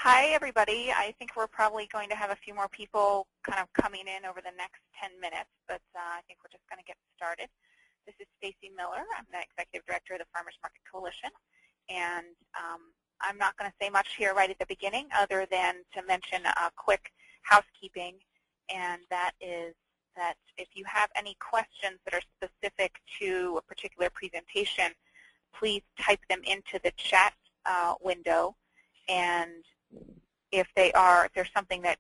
Hi, everybody. I think we're probably going to have a few more people kind of coming in over the next 10 minutes, but I think we're just going to get started. This is Stacy Miller. I'm the Executive Director of the Farmers Market Coalition, and I'm not going to say much here right at the beginning other than to mention a quick housekeeping, and that is that if you have any questions that are specific to a particular presentation, please type them into the chat window, and if there's something that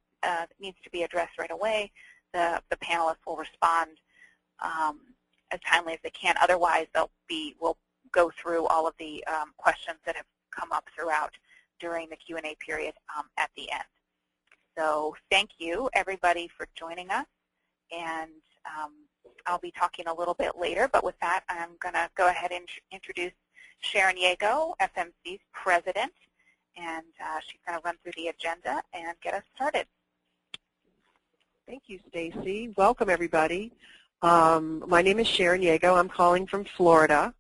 needs to be addressed right away, the panelists will respond as timely as they can. Otherwise, we'll go through all of the questions that have come up throughout during the Q&A period at the end. So thank you, everybody, for joining us. And I'll be talking a little bit later, but with that, I'm going to go ahead and introduce Sharon Yago, FMC's president, and she's going to run through the agenda and get us started. Thank you, Stacy. Welcome, everybody. My name is Sharon Yago. I'm calling from Florida,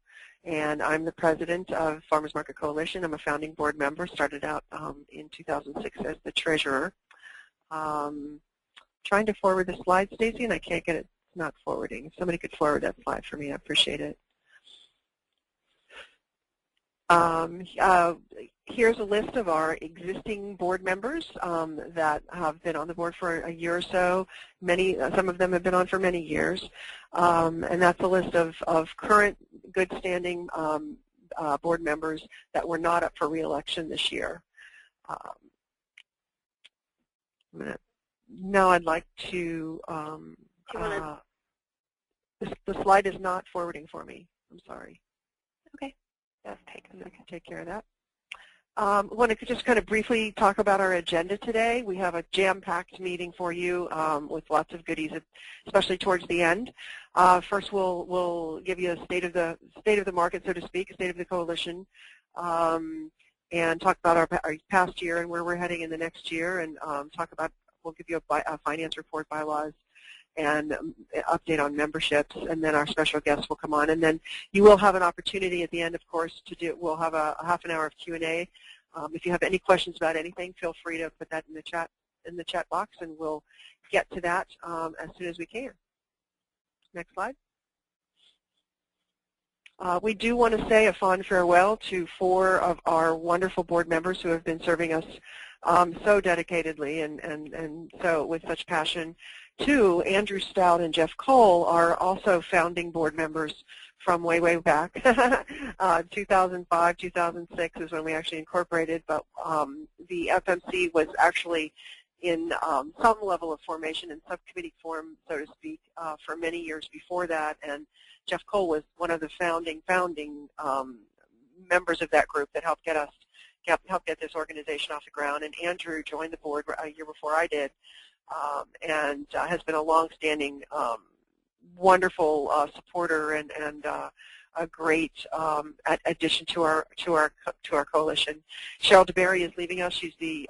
and I'm the president of Farmers Market Coalition. I'm a founding board member, started out in 2006 as the treasurer. Trying to forward the slide, Stacy, and I can't get it. It's not forwarding. If somebody could forward that slide for me, I appreciate it. Here's a list of our existing board members that have been on the board for a year or so. Some of them have been on for many years. And that's a list of current good standing board members that were not up for re-election this year. Now I'd like to, the slide is not forwarding for me. I'm sorry. Okay. Let's take care of that. I want to just kind of briefly talk about our agenda today. We have a jam-packed meeting for you with lots of goodies, especially towards the end. First, we'll give you a state of the market, so to speak, a state of the coalition, and talk about our past year and where we're heading in the next year, and we'll give you a finance report, bylaws, and update on memberships, and then our special guests will come on. And then you will have an opportunity at the end, of course, we'll have a half an hour of Q&A. If you have any questions about anything, feel free to put that in the chat box, and we'll get to that as soon as we can. Next slide. We do want to say a fond farewell to 4 of our wonderful board members who have been serving us so dedicatedly and so with such passion. 2, Andrew Stout and Jeff Cole, are also founding board members from way, way back. 2005, 2006 is when we actually incorporated, but the FMC was actually in some level of formation in subcommittee form, so to speak, for many years before that, and Jeff Cole was one of the founding members of that group that helped get this organization off the ground. And Andrew joined the board a year before I did, and has been a long-standing, wonderful supporter and a great addition to our coalition. Cheryl DeBerry is leaving us. She's the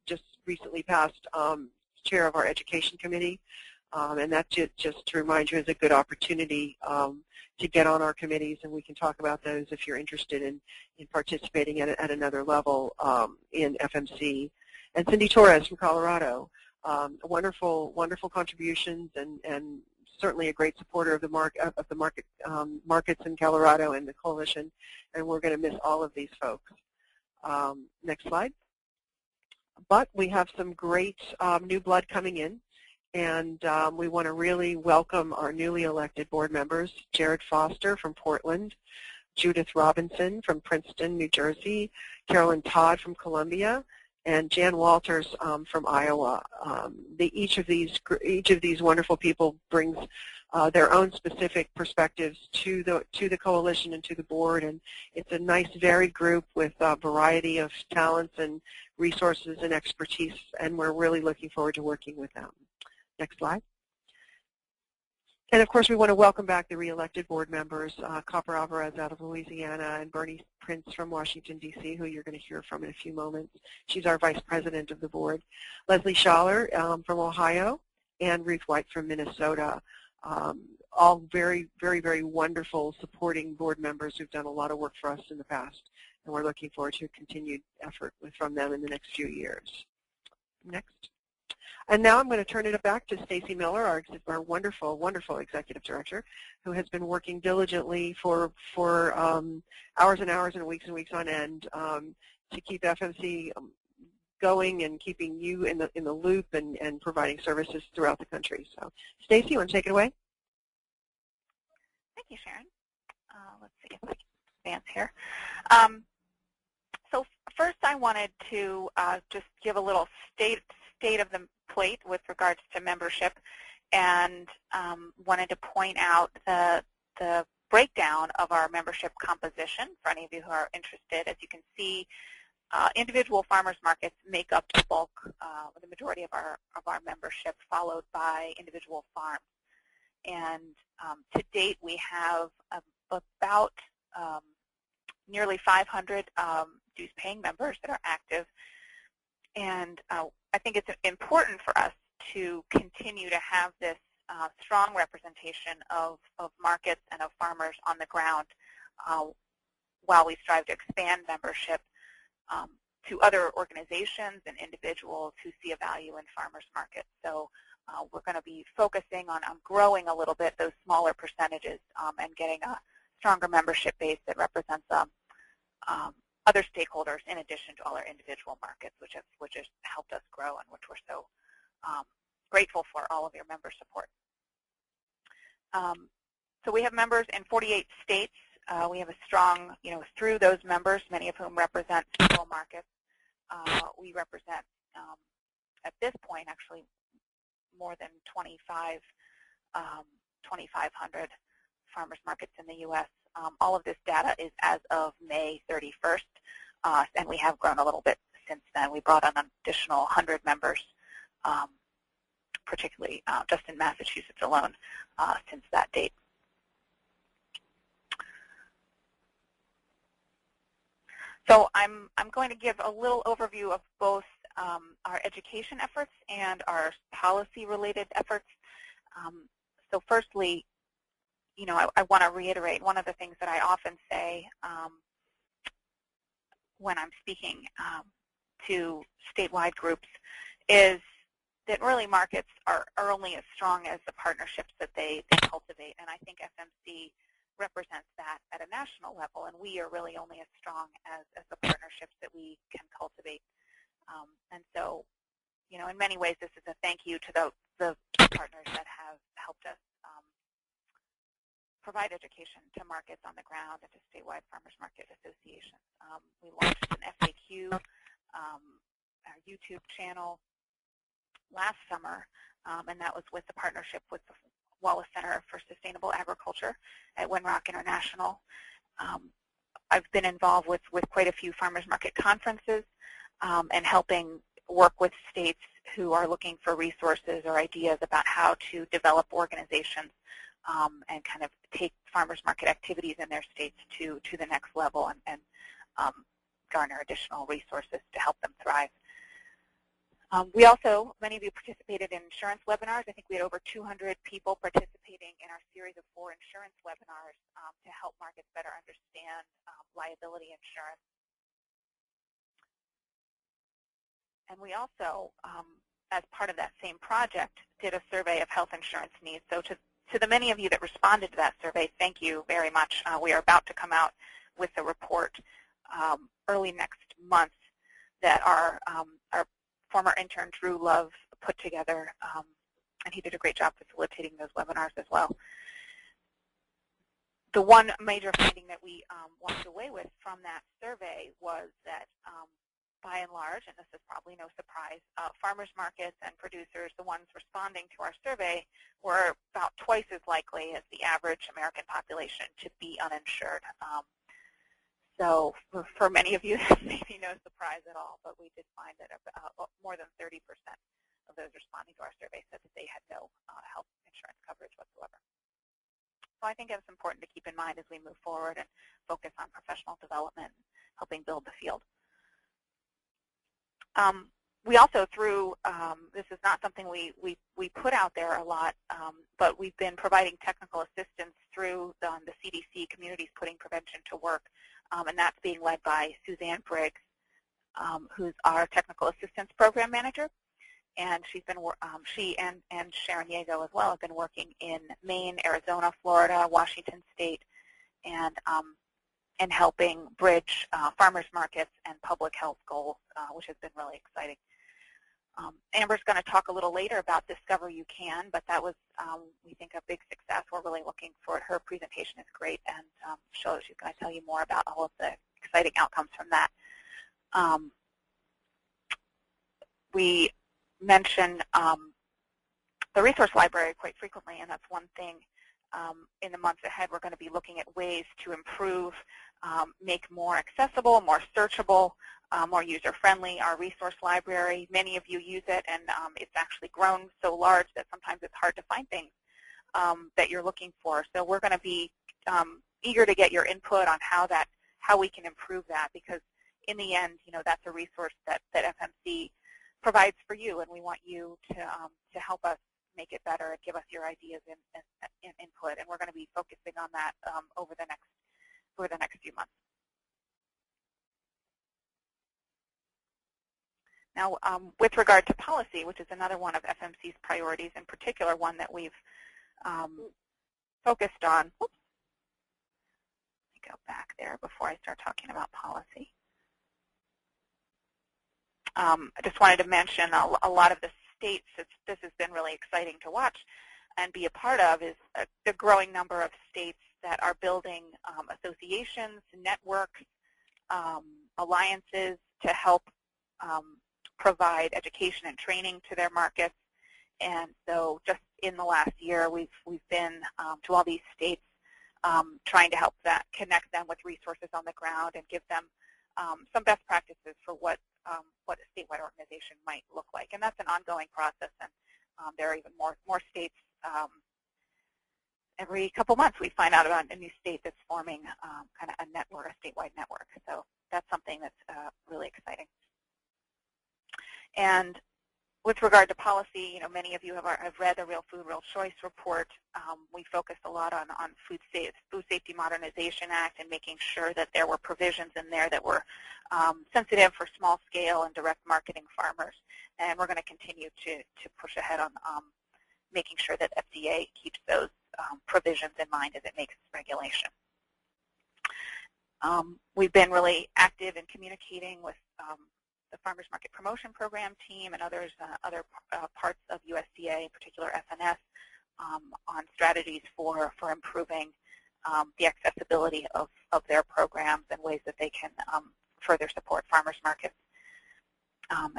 just recently passed chair of our education committee, and that just to remind you is a good opportunity to get on our committees, and we can talk about those if you're interested in participating at another level in FMC. And Cindy Torres from Colorado, wonderful contributions, and certainly a great supporter of the markets in Colorado and the coalition, and we're going to miss all of these folks. Next slide. But we have some great new blood coming in, and we want to really welcome our newly elected board members, Jared Foster from Portland, Judith Robinson from Princeton, New Jersey, Carolyn Todd from Columbia, and Jan Walters from Iowa. Each of these wonderful people brings their own specific perspectives to the coalition and to the board, and it's a nice varied group with a variety of talents and resources and expertise, and we're really looking forward to working with them. Next slide. And of course, we want to welcome back the re-elected board members, Copper Alvarez out of Louisiana and Bernie Prince from Washington, D.C., who you're going to hear from in a few moments. She's our vice president of the board. Leslie Schaller from Ohio, and Ruth White from Minnesota. All very, very, very wonderful supporting board members who've done a lot of work for us in the past, and we're looking forward to continued effort from them in the next few years. Next. And now I'm going to turn it back to Stacy Miller, our wonderful, wonderful Executive Director, who has been working diligently for hours and hours and weeks on end to keep FMC going and keeping you in the loop and providing services throughout the country. So, Stacy, you want to take it away? Thank you, Sharon. Let's see if I can advance here. So first, I wanted to just give a little state of the plate with regards to membership, and wanted to point out the breakdown of our membership composition for any of you who are interested. As you can see, individual farmers markets make up the bulk, the majority of our membership, followed by individual farms. And to date, we have about nearly 500 dues-paying members that are active. And I think it's important for us to continue to have this strong representation of markets and of farmers on the ground while we strive to expand membership to other organizations and individuals who see a value in farmers markets. So we're going to be focusing on growing a little bit those smaller percentages and getting a stronger membership base that represents other stakeholders in addition to all our individual markets, which has helped us grow and which we're so grateful for all of your member support. So we have members in 48 states. We have a strong, through those members, many of whom represent several markets. We represent, at this point, actually more than 2,500 farmers markets in the U.S. All of this data is as of May 31st, and we have grown a little bit since then. We brought on an additional 100 members, particularly just in Massachusetts alone, since that date. So I'm going to give a little overview of both our education efforts and our policy-related efforts. So firstly, I want to reiterate one of the things that I often say when I'm speaking to statewide groups is that really markets are only as strong as the partnerships that they cultivate, and I think FMC represents that at a national level, and we are really only as strong as the partnerships that we can cultivate. And so, in many ways, this is a thank you to the partners that have helped us provide education to markets on the ground and to statewide farmers market associations. We launched an FAQ, our YouTube channel, last summer, and that was with the partnership with the Wallace Center for Sustainable Agriculture at Winrock International. I've been involved with quite a few farmers market conferences and helping work with states who are looking for resources or ideas about how to develop organizations and kind of take farmers market activities in their states to the next level and garner additional resources to help them thrive. We also, many of you participated in insurance webinars. I think we had over 200 people participating in our series of 4 insurance webinars to help markets better understand liability insurance. And we also, as part of that same project, did a survey of health insurance needs. So to the many of you that responded to that survey, thank you very much. We are about to come out with a report early next month that our former intern Drew Love put together, and he did a great job facilitating those webinars as well. The one major finding that we walked away with from that survey was that by and large, and this is probably no surprise, farmers markets and producers, the ones responding to our survey, were about twice as likely as the average American population to be uninsured. So for many of you, this may be no surprise at all, but we did find that more than 30% of those responding to our survey said that they had no health insurance coverage whatsoever. So I think it's important to keep in mind as we move forward and focus on professional development, helping build the field. We also, through, this is not something we put out there a lot, but we've been providing technical assistance through the CDC Communities Putting Prevention to Work and that's being led by Suzanne Briggs, who's our Technical Assistance Program Manager. And she's been, she and Sharon Yago as well have been working in Maine, Arizona, Florida, Washington State, and helping bridge farmers markets and public health goals, which has been really exciting. Amber's going to talk a little later about Discover You Can, but that was, we think, a big success. We're really looking for it. Her presentation is great, and she's going to tell you more about all of the exciting outcomes from that. We mention the resource library quite frequently, and that's one thing in the months ahead we're going to be looking at ways to improve, make more accessible, more searchable, more user-friendly our resource library. Many of you use it, and it's actually grown so large that sometimes it's hard to find things that you're looking for. So we're going to be eager to get your input on how we can improve that, because in the end, that's a resource that FMC provides for you, and we want you to help us make it better and give us your ideas and input. And we're going to be focusing on that over the next few months. Now, with regard to policy, which is another one of FMC's priorities, in particular one that we've focused on. Oops. Let me go back there before I start talking about policy. I just wanted to mention a lot of the states, this has been really exciting to watch and be a part of, is the growing number of states that are building associations, networks, alliances to help provide education and training to their markets. And so just in the last year, we've been to all these states trying to help connect them with resources on the ground and give them some best practices for what a statewide organization might look like. And that's an ongoing process, and there are even more states. Every couple months we find out about a new state that's forming kind of a network, a statewide network. So that's something that's really exciting. And with regard to policy, many of you have read the Real Food, Real Choice report. We focused a lot on Food Safety Modernization Act and making sure that there were provisions in there that were sensitive for small scale and direct marketing farmers. And we're going to continue to push ahead on making sure that FDA keeps those provisions in mind as it makes its regulation. We've been really active in communicating with the Farmers Market Promotion Program team and other parts of USDA, in particular FNS, on strategies for improving the accessibility of their programs and ways that they can further support farmers markets.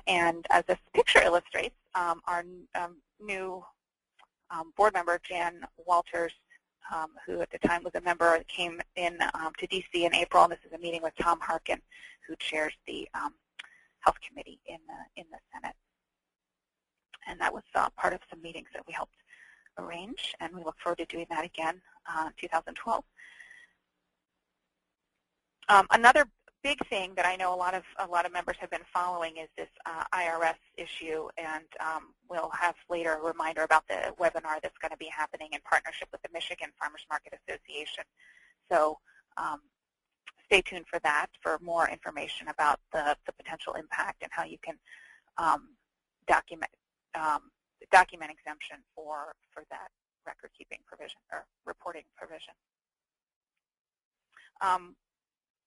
And as this picture illustrates, our new board member, Jan Walters, who at the time was a member, came in to DC in April, and this is a meeting with Tom Harkin, who chairs the Health Committee in the Senate. And that was part of some meetings that we helped arrange, and we look forward to doing that again in 2012. Another big thing that I know a lot of members have been following is this IRS issue, and we'll have later a reminder about the webinar that's going to be happening in partnership with the Michigan Farmers Market Association. So stay tuned for that for more information about the potential impact and how you can document exemption for that record-keeping provision or reporting provision.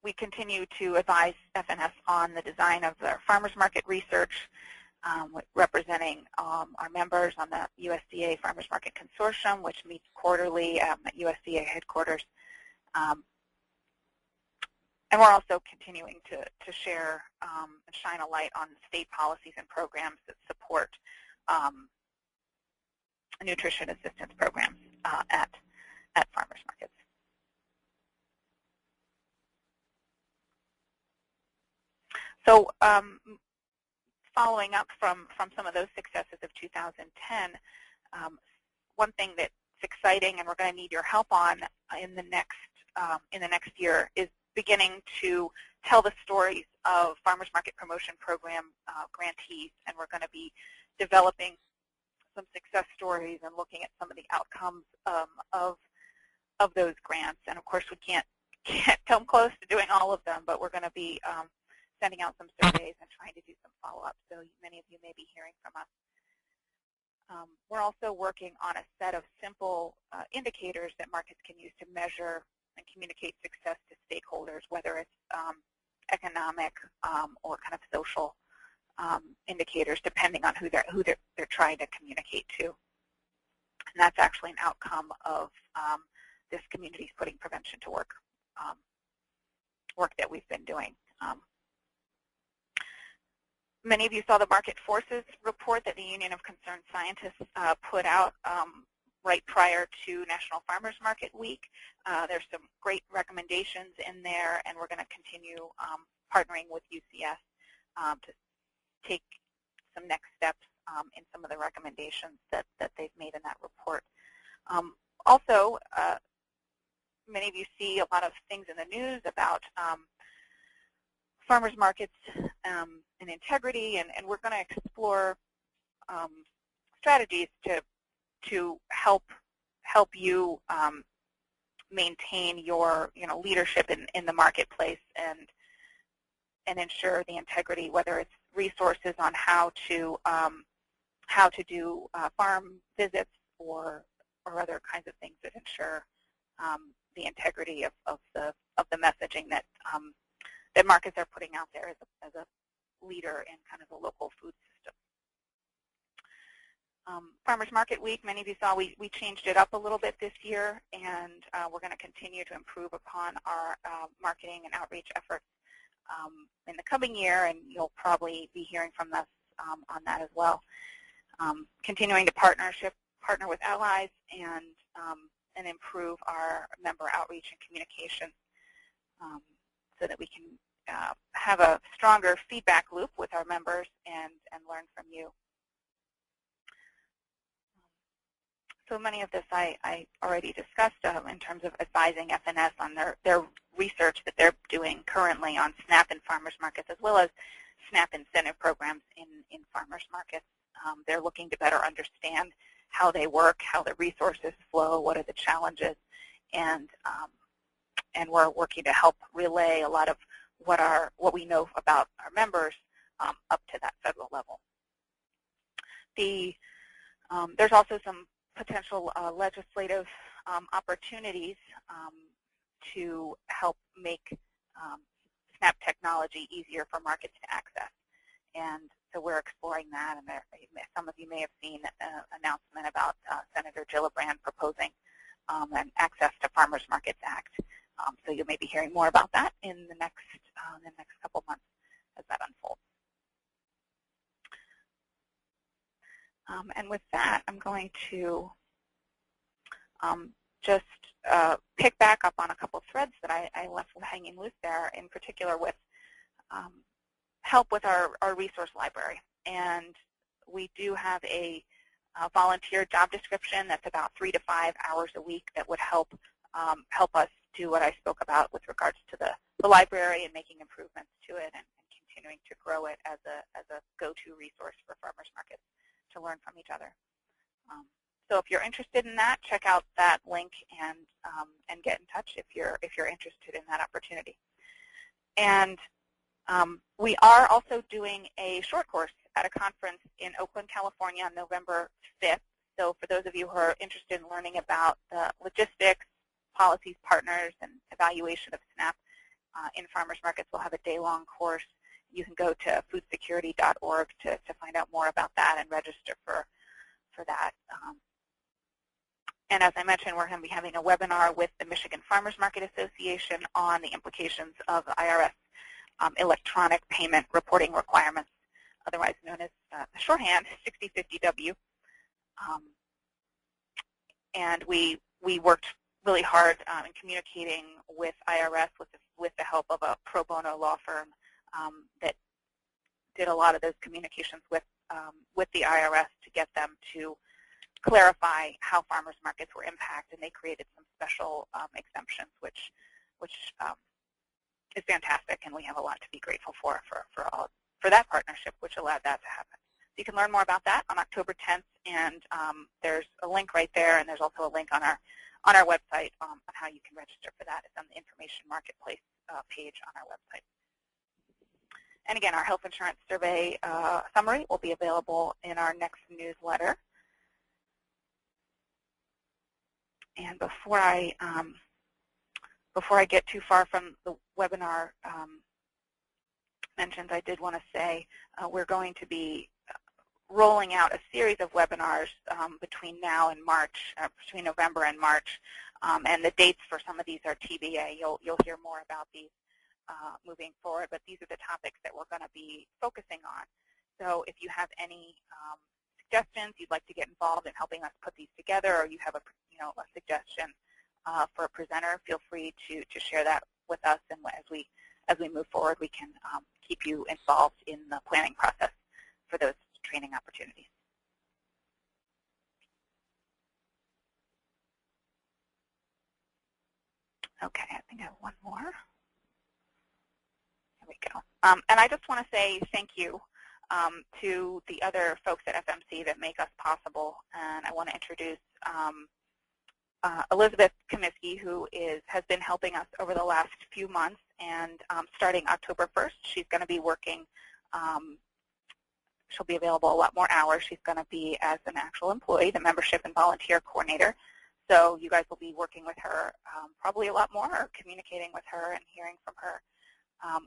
We continue to advise FNS on the design of their farmers market research, representing our members on the USDA Farmers Market Consortium, which meets quarterly at USDA headquarters. And we're also continuing to share and shine a light on state policies and programs that support nutrition assistance programs at farmers markets. So following up from some of those successes of 2010, one thing that's exciting and we're going to need your help on in the next year is beginning to tell the stories of Farmers Market Promotion Program grantees, and we're going to be developing some success stories and looking at some of the outcomes of those grants. And of course, we can't can't come close to doing all of them, but we're going to be sending out some surveys and trying to do some follow-up, so many of you may be hearing from us. We're also working on a set of simple indicators that markets can use to measure and communicate success to stakeholders, whether it's economic or kind of social indicators, depending on who they're trying to communicate to. And that's actually an outcome of this Communities Putting Prevention to Work work that we've been doing. Many of you saw the Market Forces report that the Union of Concerned Scientists put out right prior to National Farmers Market Week. There's some great recommendations in there, and we're going to continue partnering with UCS to take some next steps in some of the recommendations that they've made in that report. Also, many of you see a lot of things in the news about farmers markets and integrity, and we're going to explore strategies to help you maintain your leadership in the marketplace and ensure the integrity, whether it's resources on how to do farm visits or other kinds of things that ensure the integrity of the messaging that that markets are putting out there as a leader in kind of the local food system. Farmers Market Week, many of you saw we changed it up a little bit this year, and we're going to continue to improve upon our marketing and outreach efforts in the coming year, and you'll probably be hearing from us on that as well. Continuing to partner with allies and improve our member outreach and communication so that we can have a stronger feedback loop with our members and learn from you. So many of this I already discussed in terms of advising FNS on their research that they're doing currently on SNAP and farmers markets, as well as SNAP incentive programs in farmers markets. They're looking to better understand how they work, how the resources flow, what are the challenges, and we're working to help relay a lot of what we know about our members up to that federal level. There's also some potential legislative opportunities to help make SNAP technology easier for markets to access. And so we're exploring that, and some of you may have seen an announcement about Senator Gillibrand proposing an Access to Farmers Markets Act. So you may be hearing more about that in the next couple months as that unfolds. And with that, I'm going to just pick back up on a couple threads that I left hanging loose there, in particular with help with our resource library. And we do have a volunteer job description that's about 3 to 5 hours a week that would help us do what I spoke about with regards to the library and making improvements to it and continuing to grow it as a go-to resource for farmers markets to learn from each other. So if you're interested in that, check out that link and get in touch if you're interested in that opportunity. And we are also doing a short course at a conference in Oakland, California on November 5th. So for those of you who are interested in learning about the logistics, policies, partners, and evaluation of SNAP in farmers markets, we'll have a day-long course. You can go to foodsecurity.org to find out more about that and register for that. And as I mentioned, we're going to be having a webinar with the Michigan Farmers Market Association on the implications of IRS electronic payment reporting requirements, otherwise known as the shorthand 6050W. And we worked really hard in communicating with IRS with the help of a pro bono law firm that did a lot of those communications with the IRS to get them to clarify how farmers markets were impacted, and they created some special exemptions, which is fantastic, and we have a lot to be grateful for that partnership, which allowed that to happen. You can learn more about that on October 10th, and there's a link right there, and there's also a link on on our website on how you can register for that. It's on the Information Marketplace page on our website. And again, our health insurance survey summary will be available in our next newsletter. And before I get too far from the webinar mentions, I did want to say we're going to be rolling out a series of webinars between now and March, between November and March, and the dates for some of these are TBA. You'll hear more about these moving forward, but these are the topics that we're going to be focusing on. So if you have any suggestions, you'd like to get involved in helping us put these together, or you have a suggestion for a presenter, feel free to share that with us, and as we move forward, we can keep you involved in the planning process for those training opportunities. Okay, I think I have one more. There we go. And I just want to say thank you to the other folks at FMC that make us possible. And I want to introduce Elizabeth Comiskey, who has been helping us over the last few months. And starting October 1st, she's going to be working. She'll be available a lot more hours. She's going to be as an actual employee, the membership and volunteer coordinator. So you guys will be working with her probably a lot more, or communicating with her and hearing from her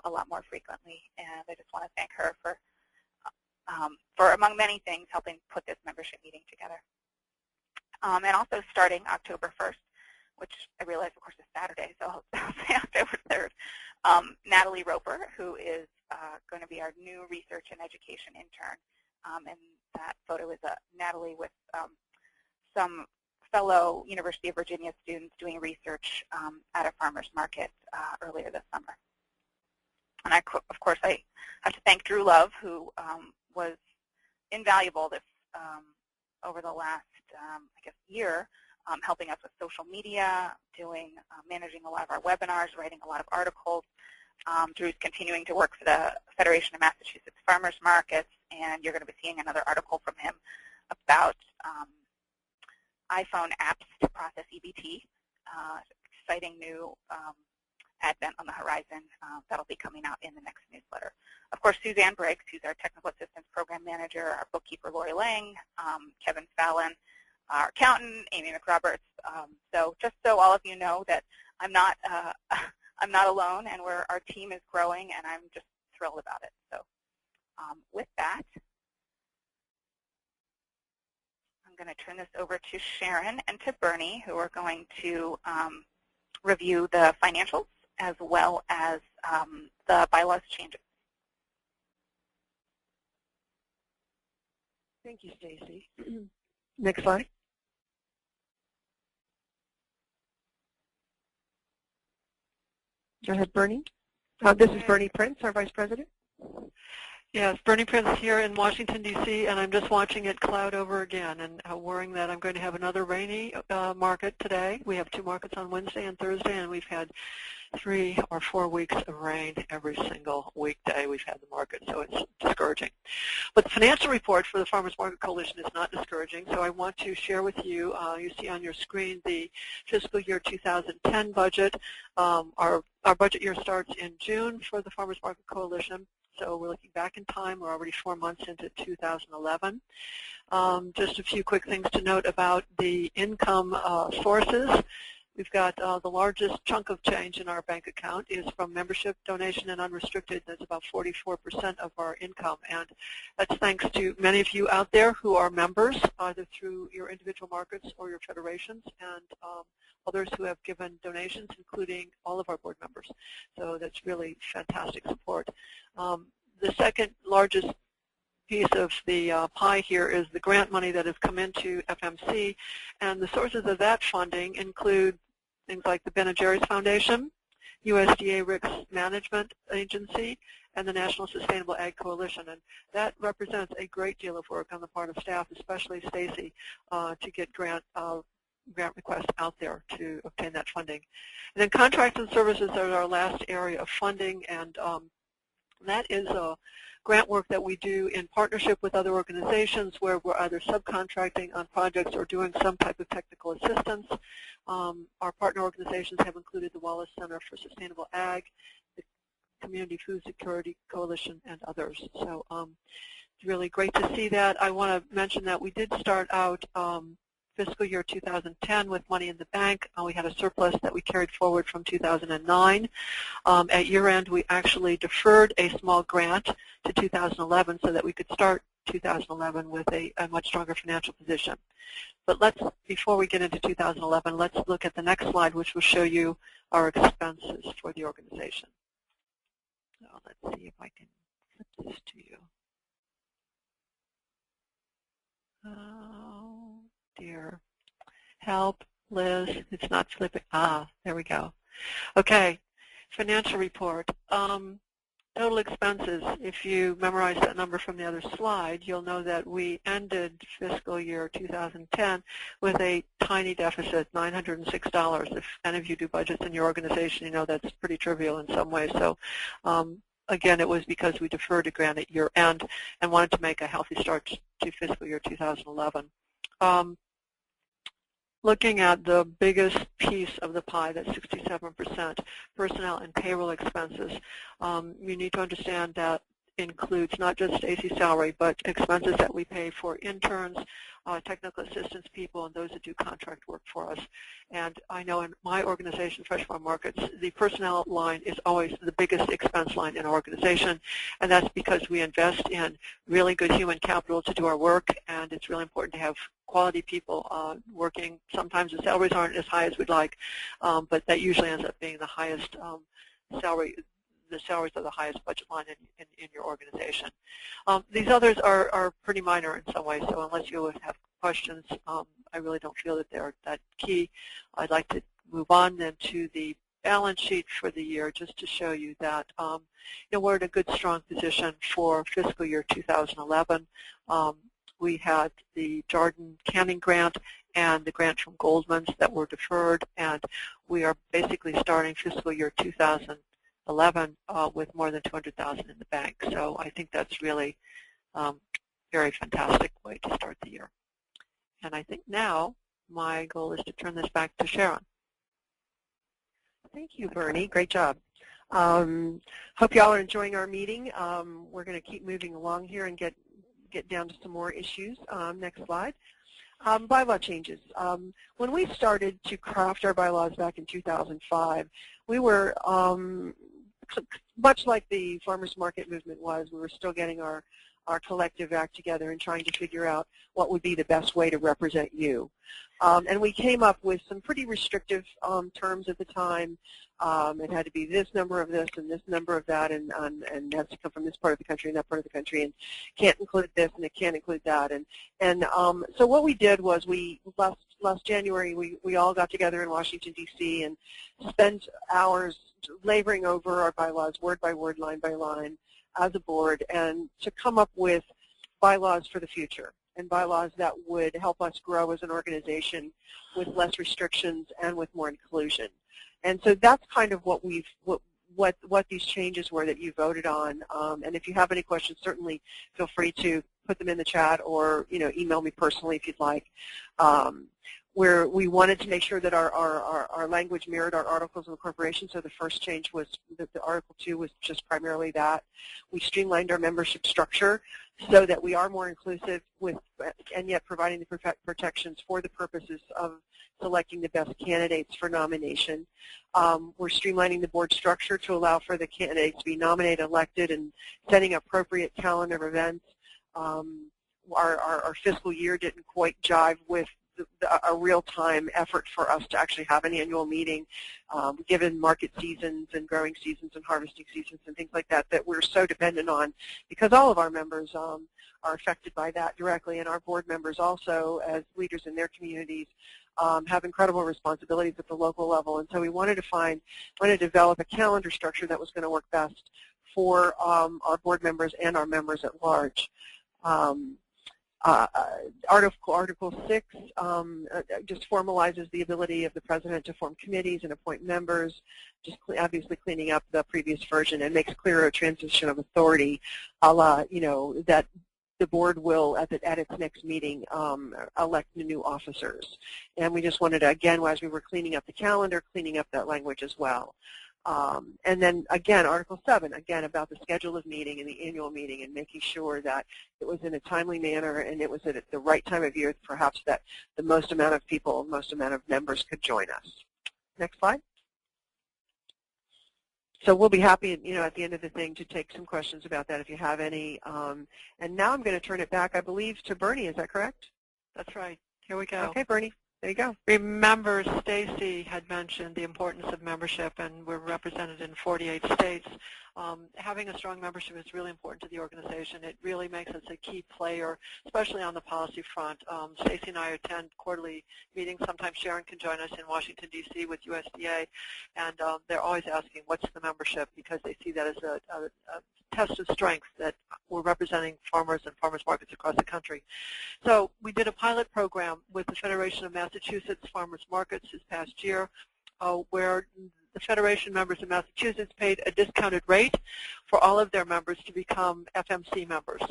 a lot more frequently. And I just want to thank her for among many things, helping put this membership meeting together. And also starting October 1st, which I realize, of course, is Saturday, so I'll say October 3rd, Natalie Roper, who is going to be our new research and education intern. And that photo is Natalie with some fellow University of Virginia students doing research at a farmer's market earlier this summer. And of course, I have to thank Drew Love, who was invaluable over the last, I guess, year, helping us with social media, managing a lot of our webinars, writing a lot of articles. Drew's continuing to work for the Federation of Massachusetts Farmers Markets, and you're going to be seeing another article from him about iPhone apps to process EBT, exciting new advent on the horizon. That'll be coming out in the next newsletter. Of course, Suzanne Briggs, who's our Technical Assistance Program Manager, our bookkeeper, Lori Lang, Kevin Fallon, our accountant, Amy McRoberts. So just so all of you know that I'm not alone, and our team is growing, and I'm just thrilled about it. So with that, I'm going to turn this over to Sharon and to Bernie, who are going to review the financials as well as the bylaws changes. Thank you, Stacy. Next slide. Go ahead, Bernie. This is Bernie Prince, our Vice President. Yes, Bernie Prince here in Washington, D.C., and I'm just watching it cloud over again and worrying that I'm going to have another rainy market today. We have 2 markets on Wednesday and Thursday, and we've had 3 or 4 weeks of rain every single weekday we've had the market, so it's discouraging. But the financial report for the Farmers Market Coalition is not discouraging, so I want to share with you, you see on your screen the fiscal year 2010 budget. Our budget year starts in June for the Farmers Market Coalition. So we're looking back in time. We're already 4 months into 2011. Just a few quick things to note about the income sources. We've got the largest chunk of change in our bank account is from membership, donation, and unrestricted. That's about 44% of our income. And that's thanks to many of you out there who are members, either through your individual markets or your federations, and others who have given donations, including all of our board members. So that's really fantastic support. The second largest piece of the pie here is the grant money that has come into FMC, and the sources of that funding include things like the Ben & Jerry's Foundation, USDA RICS Management Agency, and the National Sustainable Ag Coalition. And that represents a great deal of work on the part of staff, especially Stacy, to get grant requests out there to obtain that funding. And then contracts and services are our last area of funding, and that is grant work that we do in partnership with other organizations where we're either subcontracting on projects or doing some type of technical assistance. Our partner organizations have included the Wallace Center for Sustainable Ag, the Community Food Security Coalition, and others. So it's really great to see that. I want to mention that we did start out fiscal year 2010 with money in the bank. We had a surplus that we carried forward from 2009. At year-end, we actually deferred a small grant to 2011 so that we could start 2011 with a much stronger financial position. But before we get into 2011, let's look at the next slide, which will show you our expenses for the organization. So let's see if I can flip this to you. Oh, dear. Help, Liz. It's not flipping. Ah, there we go. Okay, financial report. Total expenses, if you memorize that number from the other slide, you'll know that we ended fiscal year 2010 with a tiny deficit, $906. If any of you do budgets in your organization, you know that's pretty trivial in some ways. So again, it was because we deferred a grant at year end and wanted to make a healthy start to fiscal year 2011. Looking at the biggest piece of the pie, that's 67%, personnel and payroll expenses, you need to understand that includes not just Stacy's salary, but expenses that we pay for interns, technical assistance people, and those that do contract work for us. And I know in my organization, Fresh Farm Markets, the personnel line is always the biggest expense line in our organization, and that's because we invest in really good human capital to do our work, and it's really important to have quality people working. Sometimes the salaries aren't as high as we'd like, but that usually ends up being the highest salary. The salaries are the highest budget line in your organization. These others are pretty minor in some ways, so unless you have questions, I really don't feel that they're that key. I'd like to move on then to the balance sheet for the year, just to show you that we're in a good, strong position for fiscal year 2011. We had the Jarden Canning grant and the grant from Goldman's that were deferred, and we are basically starting fiscal year 2011 with more than $200,000 in the bank. So I think that's really very fantastic way to start the year. And I think now my goal is to turn this back to Sharon. Thank you, Bernie. Great job. Hope you all are enjoying our meeting. We're going to keep moving along here and get down to some more issues. Next slide. Bylaw changes. When we started to craft our bylaws back in 2005, we were much like the farmers market movement was. We were still getting our collective act together and trying to figure out what would be the best way to represent you. And we came up with some pretty restrictive terms at the time. It had to be this number of this and this number of that, and has to come from this part of the country and that part of the country, and can't include this and it can't include that. And so what we did was last January we all got together in Washington, D.C. and spent hours laboring over our bylaws word by word, line by line, as a board, and to come up with bylaws for the future, and bylaws that would help us grow as an organization with less restrictions and with more inclusion. And so that's kind of what these changes were that you voted on. And if you have any questions, certainly feel free to put them in the chat or email me personally if you'd like. Where we wanted to make sure that our language mirrored our articles of incorporation. So the first change was that the Article 2 was just primarily that. We streamlined our membership structure so that we are more inclusive and yet providing the protections for the purposes of selecting the best candidates for nomination. We're streamlining the board structure to allow for the candidates to be nominated, elected, and setting appropriate calendar of events. Our fiscal year didn't quite jive with a real-time effort for us to actually have an annual meeting, given market seasons and growing seasons and harvesting seasons and things like that we're so dependent on, because all of our members are affected by that directly, and our board members also, as leaders in their communities, have incredible responsibilities at the local level. And so we wanted to develop a calendar structure that was going to work best for our board members and our members at large. Article 6 just formalizes the ability of the president to form committees and appoint members, just obviously cleaning up the previous version, and makes clearer a transition of authority, a la, that the board will, at its next meeting, elect the new officers. And we just wanted to, again, as we were cleaning up the calendar, cleaning up that language as well. And then, again, Article 7, again, about the schedule of meeting and the annual meeting, and making sure that it was in a timely manner and it was at the right time of year, perhaps that the most amount of people, most amount of members could join us. Next slide. So we'll be happy, at the end of the thing to take some questions about that if you have any. And now I'm going to turn it back, I believe, to Bernie. Is that correct? That's right. Here we go. Okay, Bernie. There you go. Remember, Stacy had mentioned the importance of membership, and we're represented in 48 states. Having a strong membership is really important to the organization. It really makes us a key player, especially on the policy front. Stacy and I attend quarterly meetings. Sometimes Sharon can join us in Washington, D.C. with USDA, and they're always asking, what's the membership, because they see that as a test of strength that we're representing farmers and farmers markets across the country. So we did a pilot program with the Federation of Massachusetts Farmers Markets this past year, where the Federation members in Massachusetts paid a discounted rate for all of their members to become FMC members.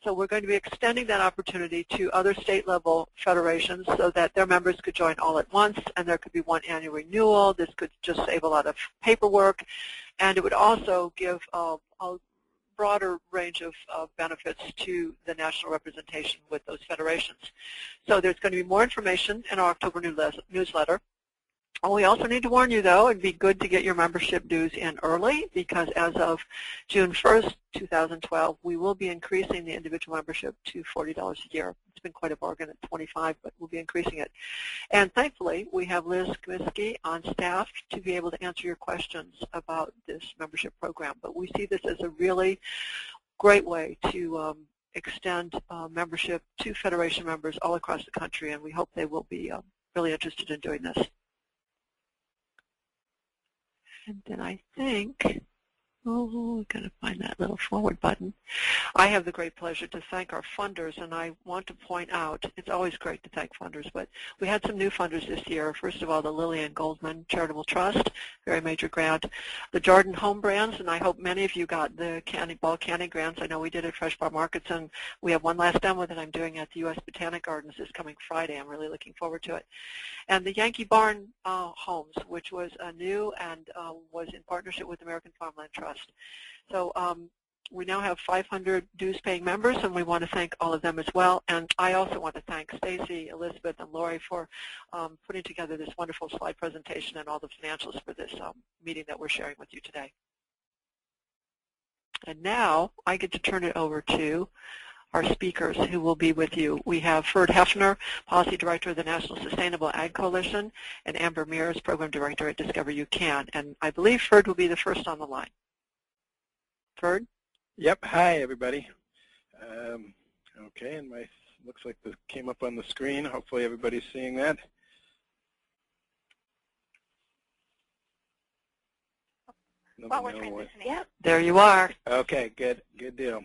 So we're going to be extending that opportunity to other state-level federations so that their members could join all at once, and there could be one annual renewal. This could just save a lot of paperwork, and it would also give a broader range of benefits to the national representation with those federations. So there's going to be more information in our October newsletter. We also need to warn you, though, it'd be good to get your membership dues in early, because as of June 1st, 2012, we will be increasing the individual membership to $40 a year. It's been quite a bargain at $25, but we'll be increasing it. And thankfully, we have Liz Kaminsky on staff to be able to answer your questions about this membership program. But we see this as a really great way to extend membership to Federation members all across the country, and we hope they will be really interested in doing this. And then I think, we've got to find that little forward button. I have the great pleasure to thank our funders, and I want to point out, it's always great to thank funders, but we had some new funders this year. First of all, the Lillian Goldman Charitable Trust, very major grant. The Jordan Home Brands, and I hope many of you got the ball candy grants. I know we did at Fresh Bar Markets, and we have one last demo that I'm doing at the U.S. Botanic Gardens this coming Friday. I'm really looking forward to it. And the Yankee Barn Homes, which was new and was in partnership with American Farmland Trust. So we now have 500 dues-paying members, and we want to thank all of them as well. And I also want to thank Stacy, Elizabeth, and Lori for putting together this wonderful slide presentation and all the financials for this meeting that we're sharing with you today. And now I get to turn it over to our speakers who will be with you. We have Ferd Hefner, Policy Director of the National Sustainable Ag Coalition, and Amber Mears, Program Director at Discover UCAN. And I believe Ferd will be the first on the line. Ferd? Yep. Hi, everybody. Okay, and looks like this came up on the screen. Hopefully everybody's seeing that. While we're transitioning. Yep. There you are. Okay, good deal.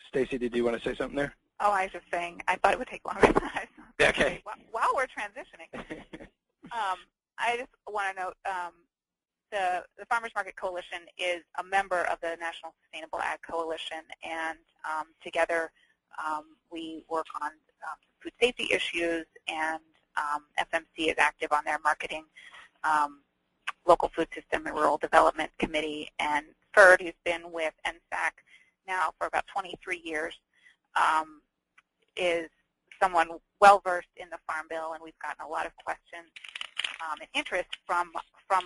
Stacy, did you want to say something there? Oh, I was just saying, I thought it would take longer than that. Okay. While we're transitioning, I just want to note the Farmers Market Coalition is a member of the National Sustainable Ag Coalition, and together we work on food safety issues, and FMC is active on their marketing, local food system and rural development committee, and Ferd, who's been with NSAC now for about 23 years, is someone well-versed in the Farm Bill, and we've gotten a lot of questions and interest from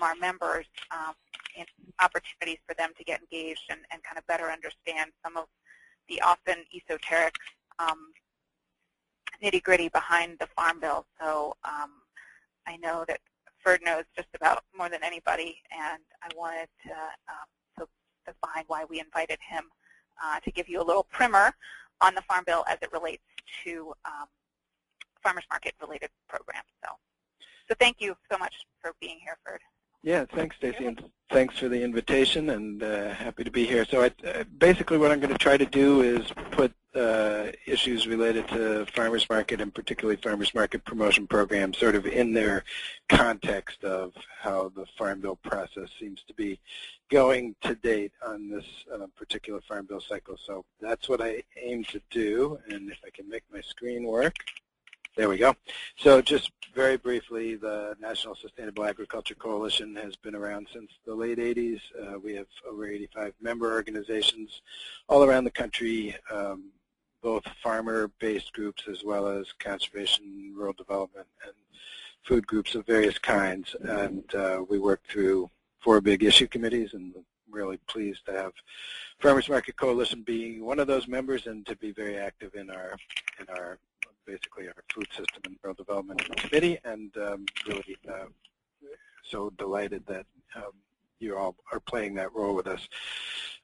our members in opportunities for them to get engaged and kind of better understand some of the often esoteric nitty-gritty behind the Farm Bill. So I know that Ferd knows just about more than anybody, and I wanted to that's behind why we invited him to give you a little primer on the Farm Bill as it relates to farmers market related programs. So thank you so much for being here, Ferd. Yeah, thanks, Stacy, and thanks for the invitation, and happy to be here. So basically what I'm going to try to do is put issues related to farmers market, and particularly farmers market promotion programs, sort of in their context of how the Farm Bill process seems to be going to date on this particular Farm Bill cycle. So that's what I aim to do, and if I can make my screen work. There we go. So just very briefly, the National Sustainable Agriculture Coalition has been around since the late 80s. We have over 85 member organizations all around the country, both farmer-based groups as well as conservation, rural development, and food groups of various kinds. And we work through 4 big issue committees, and I'm really pleased to have Farmers Market Coalition being one of those members and to be very active in our basically our food system and rural development committee, and really so delighted that you all are playing that role with us.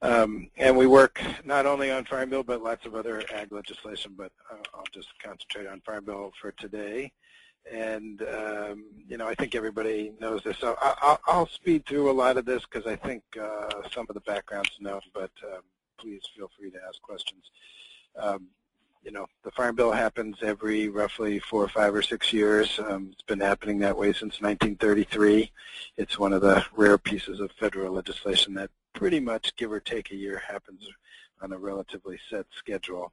And we work not only on Farm Bill, but lots of other ag legislation, but I'll just concentrate on Farm Bill for today. And, you know, I think everybody knows this. So I'll speed through a lot of this because I think some of the background's known, but please feel free to ask questions. You know, the Farm Bill happens every roughly 4 or 5 or 6 years. It's been happening that way since 1933. It's one of the rare pieces of federal legislation that pretty much, give or take a year, happens on a relatively set schedule,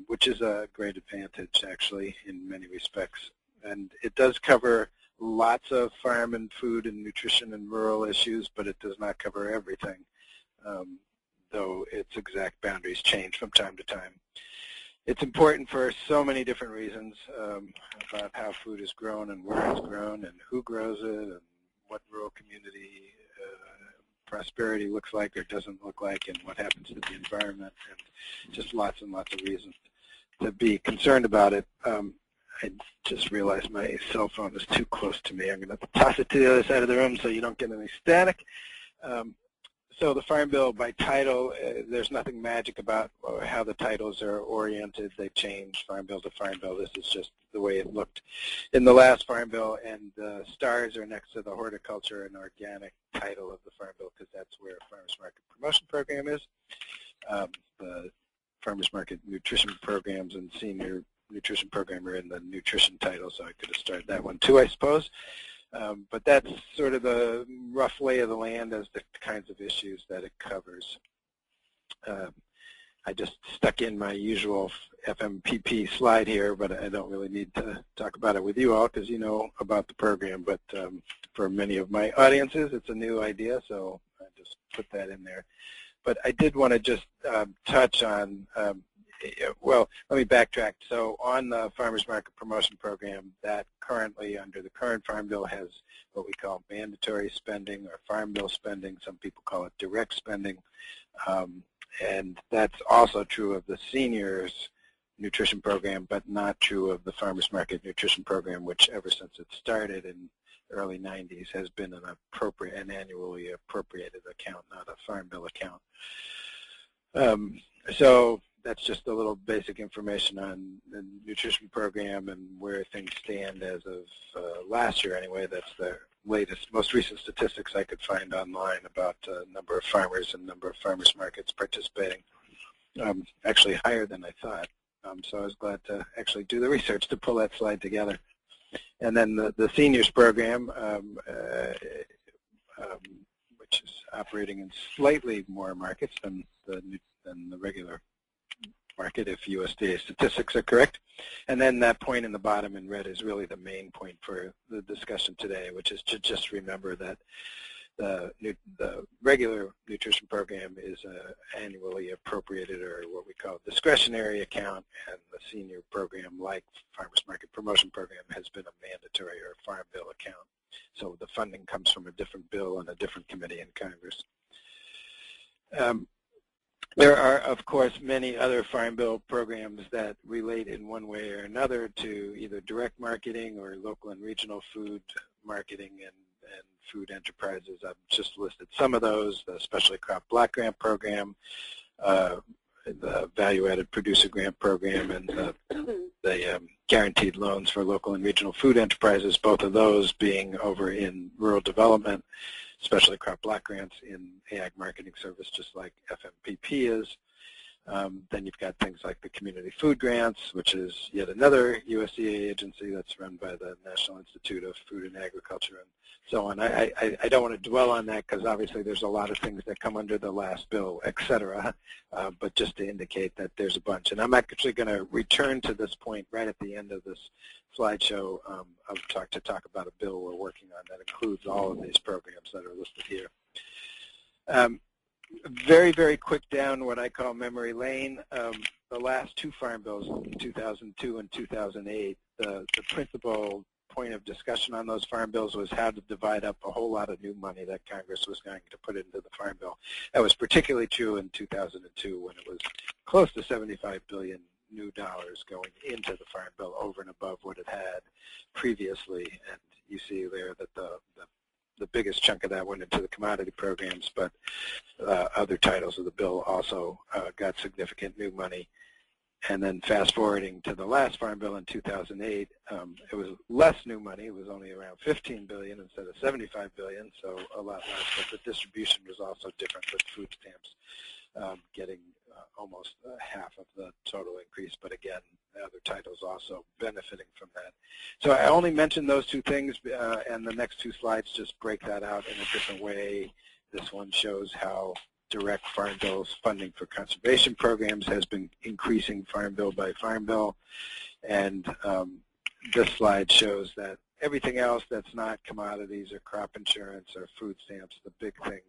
which is a great advantage, actually, in many respects. And it does cover lots of farm and food and nutrition and rural issues, but it does not cover everything, though its exact boundaries change from time to time. It's important for so many different reasons about how food is grown and where it's grown and who grows it and what rural community prosperity looks like or doesn't look like and what happens to the environment, and just lots and lots of reasons to be concerned about it. I just realized my cell phone is too close to me. I'm going to have to toss it to the other side of the room so you don't get any static. So the Farm Bill, by title, there's nothing magic about how the titles are oriented. They change Farm Bill to Farm Bill. This is just the way it looked in the last Farm Bill, and the stars are next to the horticulture and organic title of the Farm Bill because that's where Farmers Market Promotion Program is. The Farmers Market Nutrition Programs and Senior Nutrition Program are in the nutrition title, so I could have started that one too, I suppose. But that's sort of the rough lay of the land as the kinds of issues that it covers. I just stuck in my usual FMPP slide here, but I don't really need to talk about it with you all because you know about the program. But for many of my audiences, it's a new idea, so I just put that in there. But I did want to just touch on well, let me backtrack. So on the Farmers Market Promotion Program, that currently under the current Farm Bill has what we call mandatory spending or Farm Bill spending. Some people call it direct spending. And that's also true of the Seniors Nutrition Program, but not true of the Farmers Market Nutrition Program, which ever since it started in early 90s has been an annually appropriated account, not a Farm Bill account. So that's just a little basic information on the nutrition program and where things stand as of last year anyway. That's the latest, most recent statistics I could find online about number of farmers and number of farmers markets participating. Actually higher than I thought. So I was glad to actually do the research to pull that slide together. And then the seniors program, which is operating in slightly more markets than the regular market, if USDA statistics are correct. And then that point in the bottom in red is really the main point for the discussion today, which is to just remember that the regular nutrition program is an annually appropriated or what we call discretionary account, and the senior program, like Farmers Market Promotion Program, has been a mandatory or Farm Bill account. So the funding comes from a different bill and a different committee in Congress. There are, of course, many other Farm Bill programs that relate in one way or another to either direct marketing or local and regional food marketing and food enterprises. I've just listed some of those: the Specialty Crop Block Grant Program, the Value Added Producer Grant Program, and the guaranteed loans for local and regional food enterprises, both of those being over in rural development, especially crop block grants in Ag Marketing Service, just like FMPP is. Then you've got things like the Community Food Grants, which is yet another USDA agency that's run by the National Institute of Food and Agriculture and so on. I don't want to dwell on that because obviously there's a lot of things that come under the last bill, et cetera, but just to indicate that there's a bunch. And I'm actually going to return to this point right at the end of this slideshow to talk about a bill we're working on that includes all of these programs that are listed here. Very, very quick down what I call memory lane. The last two farm bills, 2002 and 2008, the principal point of discussion on those farm bills was how to divide up a whole lot of new money that Congress was going to put into the farm bill. That was particularly true in 2002 when it was close to $75 billion new dollars going into the farm bill over and above what it had previously. And you see there that the biggest chunk of that went into the commodity programs, but other titles of the bill also got significant new money. And then fast forwarding to the last farm bill in 2008, it was less new money. It was only around $15 billion instead of $75 billion, so a lot less. But the distribution was also different, with food stamps getting almost half of the total increase. But again, the other titles also benefiting from that. So I only mentioned those two things, and the next two slides just break that out in a different way. This one shows how direct farm bills funding for conservation programs has been increasing farm bill by farm bill. And this slide shows that everything else that's not commodities or crop insurance or food stamps, the big things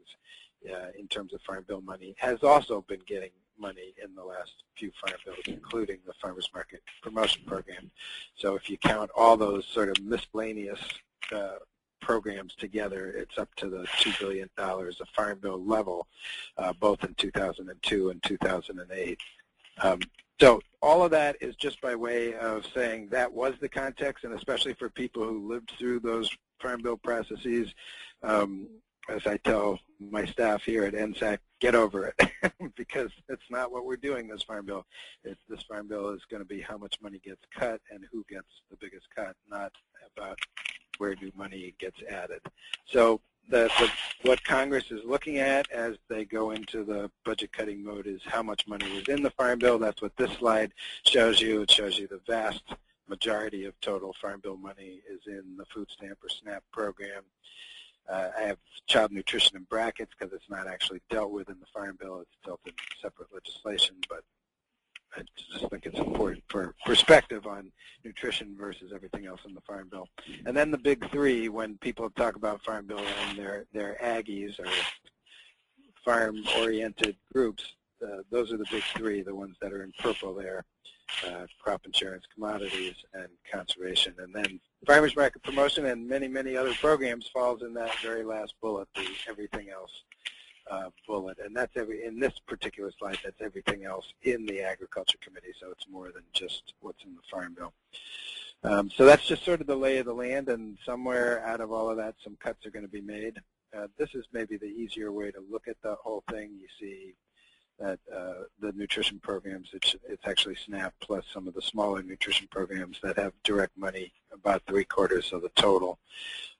in terms of farm bill money, has also been getting money in the last few farm bills, including the Farmers Market Promotion Program. So if you count all those sort of miscellaneous programs together, it's up to the $2 billion of farm bill level, both in 2002 and 2008. So all of that is just by way of saying that was the context, and especially for people who lived through those farm bill processes, as I tell my staff here at NSAC, get over it, because it's not what we're doing this farm bill. This farm bill is going to be how much money gets cut and who gets the biggest cut, not about where new money gets added. So what Congress is looking at as they go into the budget cutting mode is how much money is in the farm bill. That's what this slide shows you. It shows you the vast majority of total farm bill money is in the food stamp or SNAP program. I have child nutrition in brackets because it's not actually dealt with in the farm bill. It's dealt in separate legislation, but I just think it's important for perspective on nutrition versus everything else in the farm bill. And then the big three, when people talk about farm bill and their Aggies or farm-oriented groups, those are the big three, the ones that are in purple there, crop insurance, commodities, and conservation. And then Farmers Market Promotion and many, many other programs falls in that very last bullet, the everything else bullet. And that's in this particular slide, that's everything else in the Agriculture Committee, so it's more than just what's in the Farm Bill. So that's just sort of the lay of the land, and somewhere out of all of that, some cuts are going to be made. This is maybe the easier way to look at the whole thing. You see that the nutrition programs, it's actually SNAP plus some of the smaller nutrition programs that have direct money, about 3/4 of the total.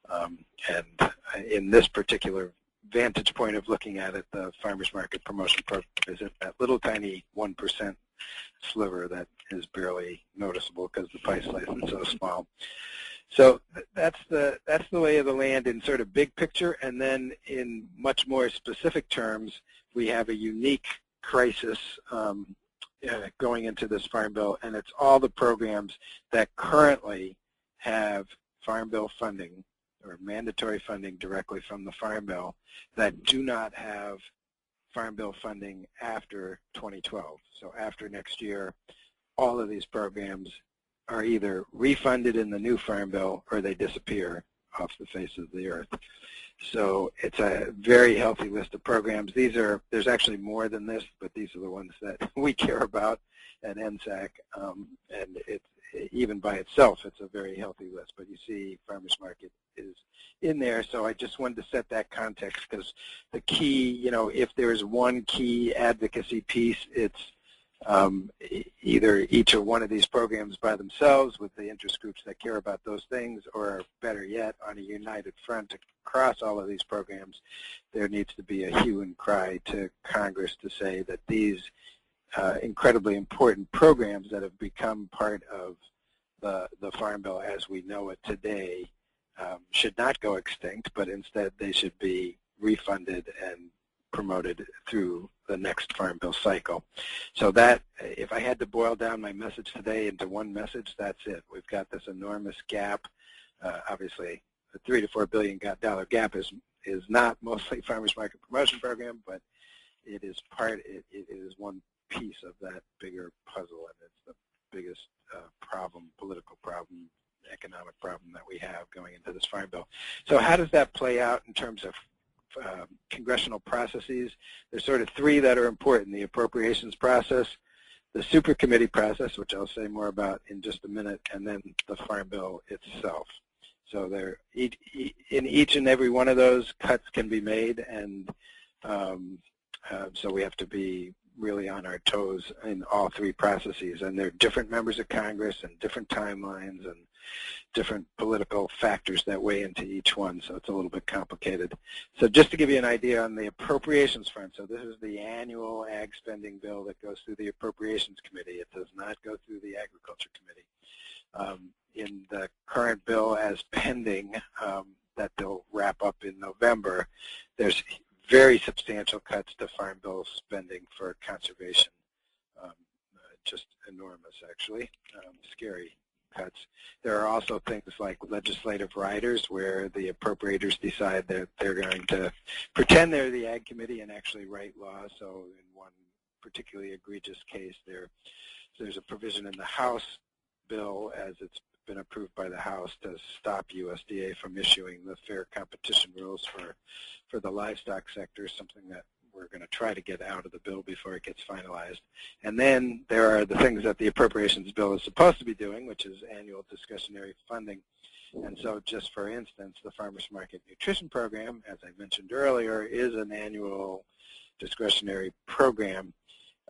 And in this particular vantage point of looking at it, the Farmers Market Promotion Program is at that little tiny 1% sliver that is barely noticeable because the pie slice is so small. So that's the lay of the land in sort of big picture, and then in much more specific terms, we have a unique crisis going into this Farm Bill, and it's all the programs that currently have Farm Bill funding or mandatory funding directly from the Farm Bill that do not have Farm Bill funding after 2012. So after next year, all of these programs are either refunded in the new Farm Bill or they disappear off the face of the earth. So it's a very healthy list of programs. There's actually more than this, but these are the ones that we care about at NSAC, and even by itself, it's a very healthy list. But you see Farmers Market is in there, so I just wanted to set that context because the key, if there's one key advocacy piece, it's either each or one of these programs by themselves with the interest groups that care about those things, or better yet, on a united front across all of these programs, there needs to be a hue and cry to Congress to say that these incredibly important programs that have become part of the Farm Bill as we know it today should not go extinct, but instead they should be refunded and promoted through the next Farm Bill cycle. So that, if I had to boil down my message today into one message, that's it. We've got this enormous gap. Obviously, the $3 to $4 billion gap is not mostly Farmers Market Promotion Program, but it is it is one piece of that bigger puzzle, and it's the biggest problem, political problem, economic problem that we have going into this Farm Bill. So how does that play out in terms of congressional processes? There's sort of three that are important: the appropriations process, the super committee process, which I'll say more about in just a minute, and then the Farm Bill itself. So in each and every one of those, cuts can be made, and so we have to be really on our toes in all three processes. And there are different members of Congress and different timelines and different political factors that weigh into each one, so it's a little bit complicated. So just to give you an idea on the appropriations front, so this is the annual ag spending bill that goes through the Appropriations Committee. It does not go through the Agriculture Committee. In the current bill as pending, that they'll wrap up in November, there's very substantial cuts to Farm Bill spending for conservation, just enormous actually, scary cuts. There are also things like legislative riders where the appropriators decide that they're going to pretend they're the Ag Committee and actually write laws. So in one particularly egregious case, there's a provision in the House bill, as it's been approved by the House, to stop USDA from issuing the fair competition rules for the livestock sector, something that we're going to try to get out of the bill before it gets finalized. And then there are the things that the appropriations bill is supposed to be doing, which is annual discretionary funding. And so just for instance, the Farmers Market Nutrition Program, as I mentioned earlier, is an annual discretionary program.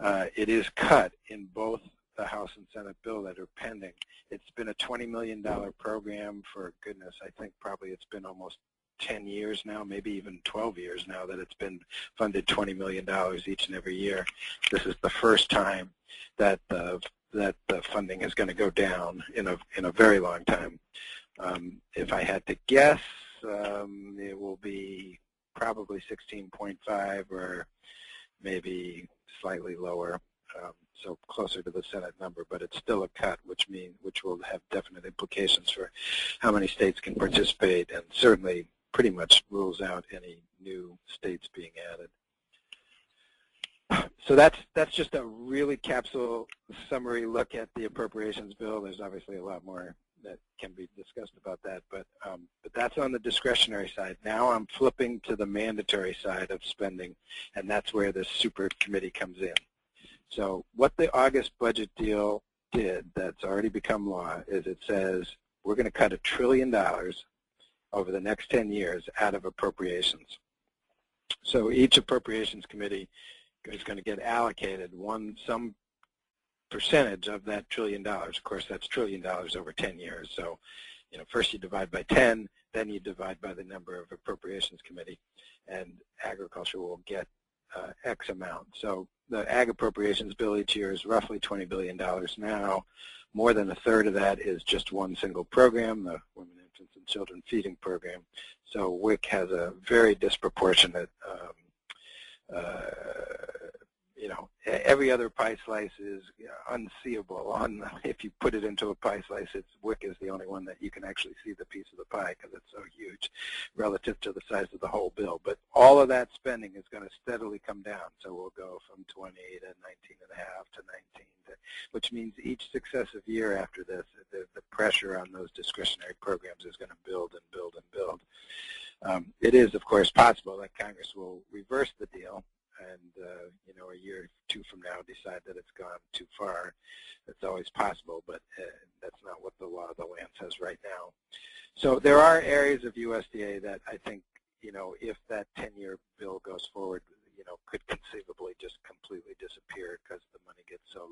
It is cut in both the House and Senate bill that are pending. It's been a $20 million program for, goodness, I think probably it's been almost 10 years now, maybe even 12 years now that it's been funded $20 million each and every year. This is the first time that the funding is going to go down in a very long time. If I had to guess, it will be probably 16.5 or maybe slightly lower, so closer to the Senate number, but it's still a cut, which will have definite implications for how many states can participate, and certainly pretty much rules out any new states being added. So that's just a really capsule summary look at the appropriations bill. There's obviously a lot more that can be discussed about that, but that's on the discretionary side. Now I'm flipping to the mandatory side of spending, and that's where the super committee comes in. So what the August budget deal did, that's already become law, is it says we're going to cut $1 trillion over the next 10 years out of appropriations. So each appropriations committee is going to get allocated some percentage of that $1 trillion. Of course, that's $1 trillion over 10 years. So, first you divide by 10, then you divide by the number of appropriations committee, and agriculture will get X amount. So the ag appropriations bill each year is roughly $20 billion now. More than a third of that is just one single program, the Women, Infants, and Children Feeding Program. So WIC has a very disproportionate, every other pie slice is unseeable. If you put it into a pie slice, WIC is the only one that you can actually see the piece of the pie because it's so huge relative to the size of the whole bill. But all of that spending is going to steadily come down. So we'll go from 20 to 19.5 to 19, which means each successive year after this, the pressure on those discretionary programs is going to build and build and build. It is, of course, possible that Congress will reverse the deal and, a year or two from now decide that it's gone too far. It's always possible, but that's not what the law of the land says right now. So there are areas of USDA that I think, if that 10-year bill goes forward, could conceivably just completely disappear because the money gets so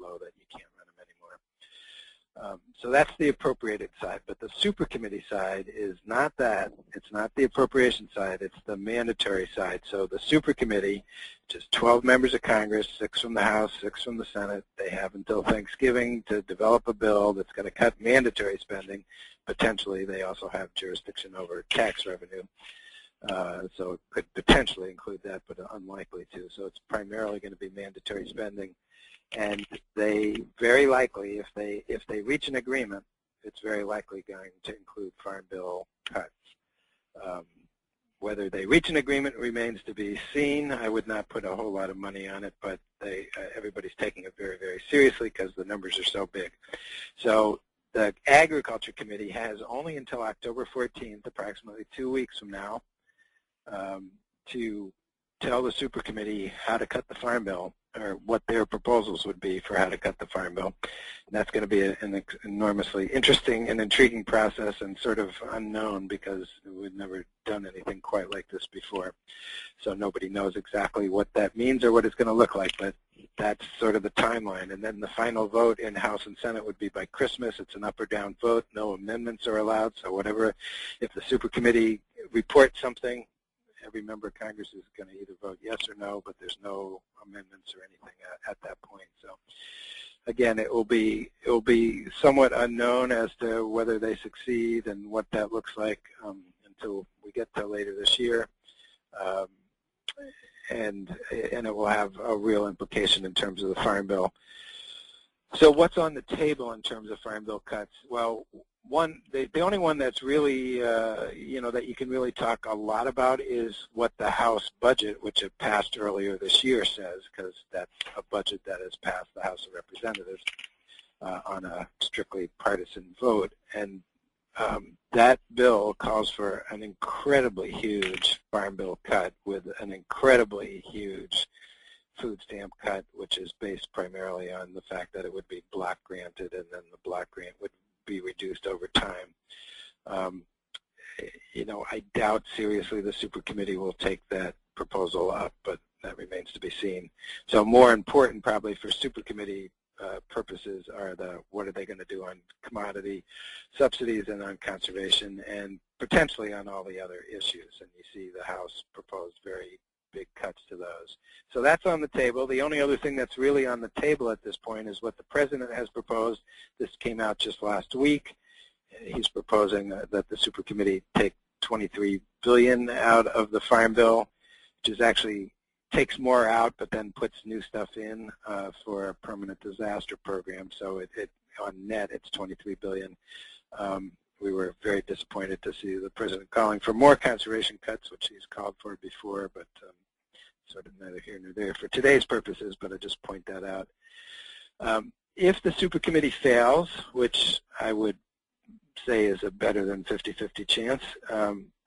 So that's the appropriated side. But the super committee side is not that. It's not the appropriation side. It's the mandatory side. So the super committee, which is 12 members of Congress, 6 from the House, 6 from the Senate, they have until Thanksgiving to develop a bill that's going to cut mandatory spending. Potentially, they also have jurisdiction over tax revenue. So it could potentially include that, but unlikely to. So it's primarily going to be mandatory spending. And they very likely, if they reach an agreement, it's very likely going to include Farm Bill cuts. Whether they reach an agreement remains to be seen. I would not put a whole lot of money on it, but everybody's taking it very, very seriously because the numbers are so big. So the Agriculture Committee has only until October 14th, approximately 2 weeks from now, to tell the super committee how to cut the Farm Bill, or what their proposals would be for how to cut the Farm Bill. And that's going to be an enormously interesting and intriguing process, and sort of unknown because we've never done anything quite like this before. So nobody knows exactly what that means or what it's going to look like, but that's sort of the timeline. And then the final vote in House and Senate would be by Christmas. It's an up or down vote. No amendments are allowed. So whatever, if the super committee reports something, every member of Congress is going to either vote yes or no, but there's no amendments or anything at that point. So again, it will be somewhat unknown as to whether they succeed and what that looks like until we get to later this year. And it will have a real implication in terms of the Farm Bill. So what's on the table in terms of Farm Bill cuts? Well, the only one that's really, that you can really talk a lot about is what the House budget, which it passed earlier this year, says, because that's a budget that has passed the House of Representatives on a strictly partisan vote. And that bill calls for an incredibly huge Farm Bill cut with an incredibly huge food stamp cut, which is based primarily on the fact that it would be block granted, and then the block grant would be reduced over time. I doubt seriously the super committee will take that proposal up, but that remains to be seen. So more important probably for super committee purposes are what are they going to do on commodity subsidies and on conservation, and potentially on all the other issues. And you see the House proposed very big cuts to those. So that's on the table. The only other thing that's really on the table at this point is what the President has proposed. This came out just last week. He's proposing that the super committee take $23 billion out of the Farm Bill, which is actually takes more out but then puts new stuff in for a permanent disaster program. So on net it's $23 billion. We were very disappointed to see the President calling for more conservation cuts, which he's called for before, but sort of neither here nor there for today's purposes, but I just point that out. If the super committee fails, which I would say is a better than 50-50 chance,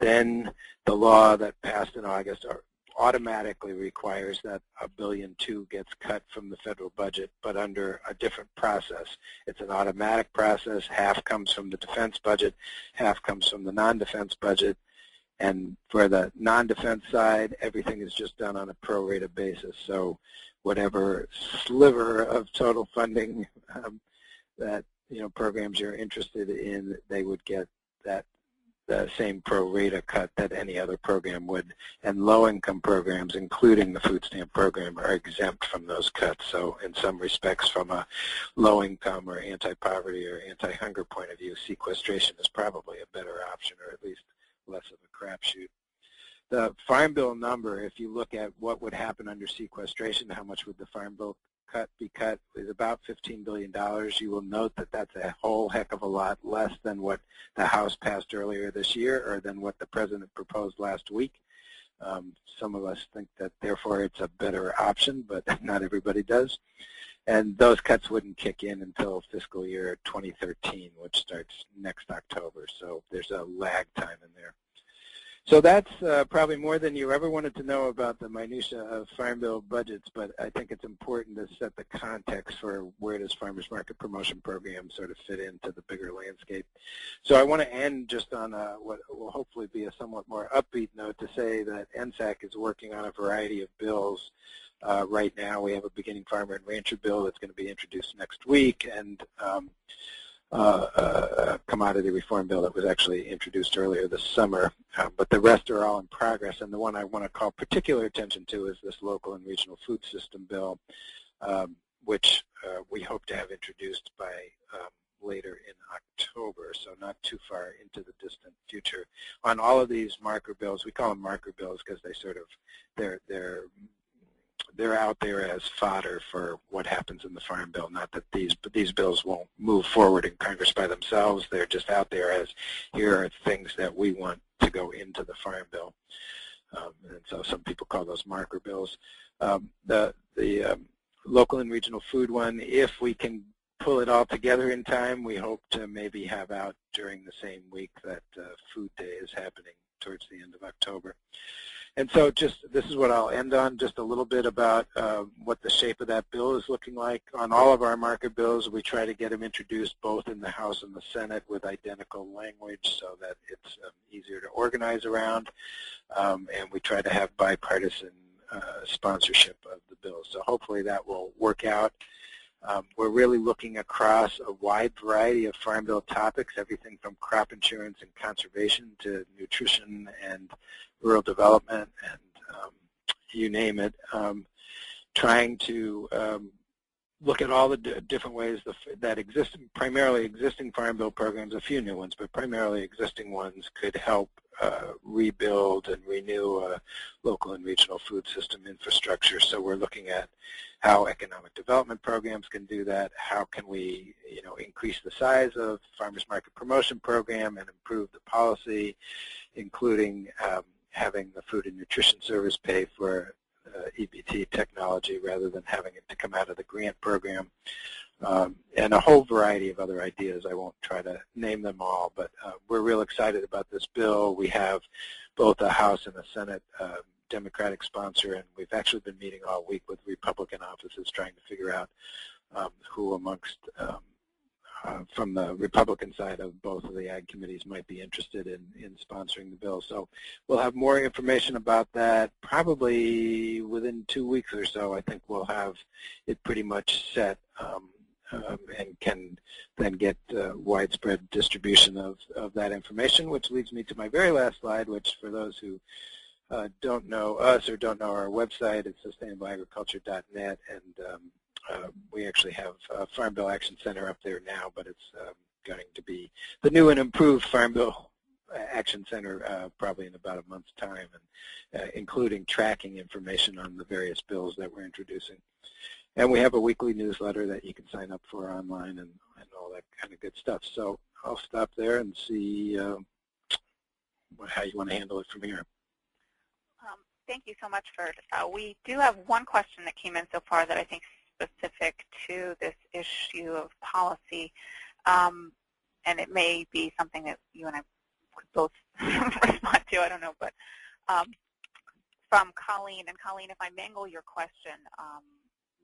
then the law that passed in August automatically requires that $1.2 billion gets cut from the federal budget, but under a different process. It's an automatic process. Half comes from the defense budget, half comes from the non-defense budget. And for the non-defense side, everything is just done on a pro-rata basis. So whatever sliver of total funding that programs you're interested in, they would get the same pro-rata cut that any other program would. And low-income programs, including the food stamp program, are exempt from those cuts. So in some respects, from a low-income or anti-poverty or anti-hunger point of view, sequestration is probably a better option, or at least less of a crapshoot. The Farm Bill number, if you look at what would happen under sequestration, how much would the Farm Bill be cut, is about $15 billion. You will note that that's a whole heck of a lot less than what the House passed earlier this year, or than what the President proposed last week. Some of us think that therefore it's a better option, but not everybody does. And those cuts wouldn't kick in until fiscal year 2013, which starts next October. So there's a lag time in there. So that's probably more than you ever wanted to know about the minutia of Farm Bill budgets, but I think it's important to set the context for where does Farmers Market Promotion Program sort of fit into the bigger landscape. So I want to end just on what will hopefully be a somewhat more upbeat note to say that NSAC is working on a variety of bills. Right now we have a beginning farmer and rancher bill that's going to be introduced next week, and commodity reform bill that was actually introduced earlier this summer, but the rest are all in progress. And the one I want to call particular attention to is this local and regional food system bill, which we hope to have introduced by later in October, so not too far into the distant future. On all of these marker bills, we call them marker bills because they sort of they're out there as fodder for what happens in the Farm Bill. Not that these bills won't move forward in Congress by themselves. They're just out there as here are things that we want to go into the Farm Bill. And so some people call those marker bills. The local and regional food one, if we can pull it all together in time, we hope to maybe have out during the same week that Food Day is happening towards the end of October. And so this is what I'll end on, just a little bit about what the shape of that bill is looking like. On all of our marker bills, we try to get them introduced both in the House and the Senate with identical language so that it's easier to organize around. And we try to have bipartisan sponsorship of the bill. So hopefully that will work out. We're really looking across a wide variety of Farm Bill topics, everything from crop insurance and conservation to nutrition and rural development and you name it, trying to look at all the different ways that primarily existing Farm Bill programs, a few new ones, but primarily existing ones could help rebuild and renew local and regional food system infrastructure. So we're looking at how economic development programs can do that. How can we, increase the size of farmers market promotion program and improve the policy, including having the Food and Nutrition Service pay for EBT technology rather than having it to come out of the grant program, and a whole variety of other ideas. I won't try to name them all, but we're real excited about this bill. We have both a House and a Senate Democratic sponsor, and we've actually been meeting all week with Republican offices trying to figure out who amongst from the Republican side of both of the Ag committees might be interested in sponsoring the bill. So we'll have more information about that probably within 2 weeks or so. I think we'll have it pretty much set and can then get widespread distribution of that information, which leads me to my very last slide, which for those who don't know us or don't know our website, it's sustainableagriculture.net, and we actually have a Farm Bill Action Center up there now, but it's going to be the new and improved Farm Bill Action Center probably in about a month's time, and including tracking information on the various bills that we're introducing. And we have a weekly newsletter that you can sign up for online and all that kind of good stuff. So I'll stop there and see how you want to handle it from here. Thank you so much, Ferd. We do have one question that came in so far that I think is specific to this issue of policy, and it may be something that you and I could both respond to, I don't know, but from Colleen. And Colleen, if I mangle your question,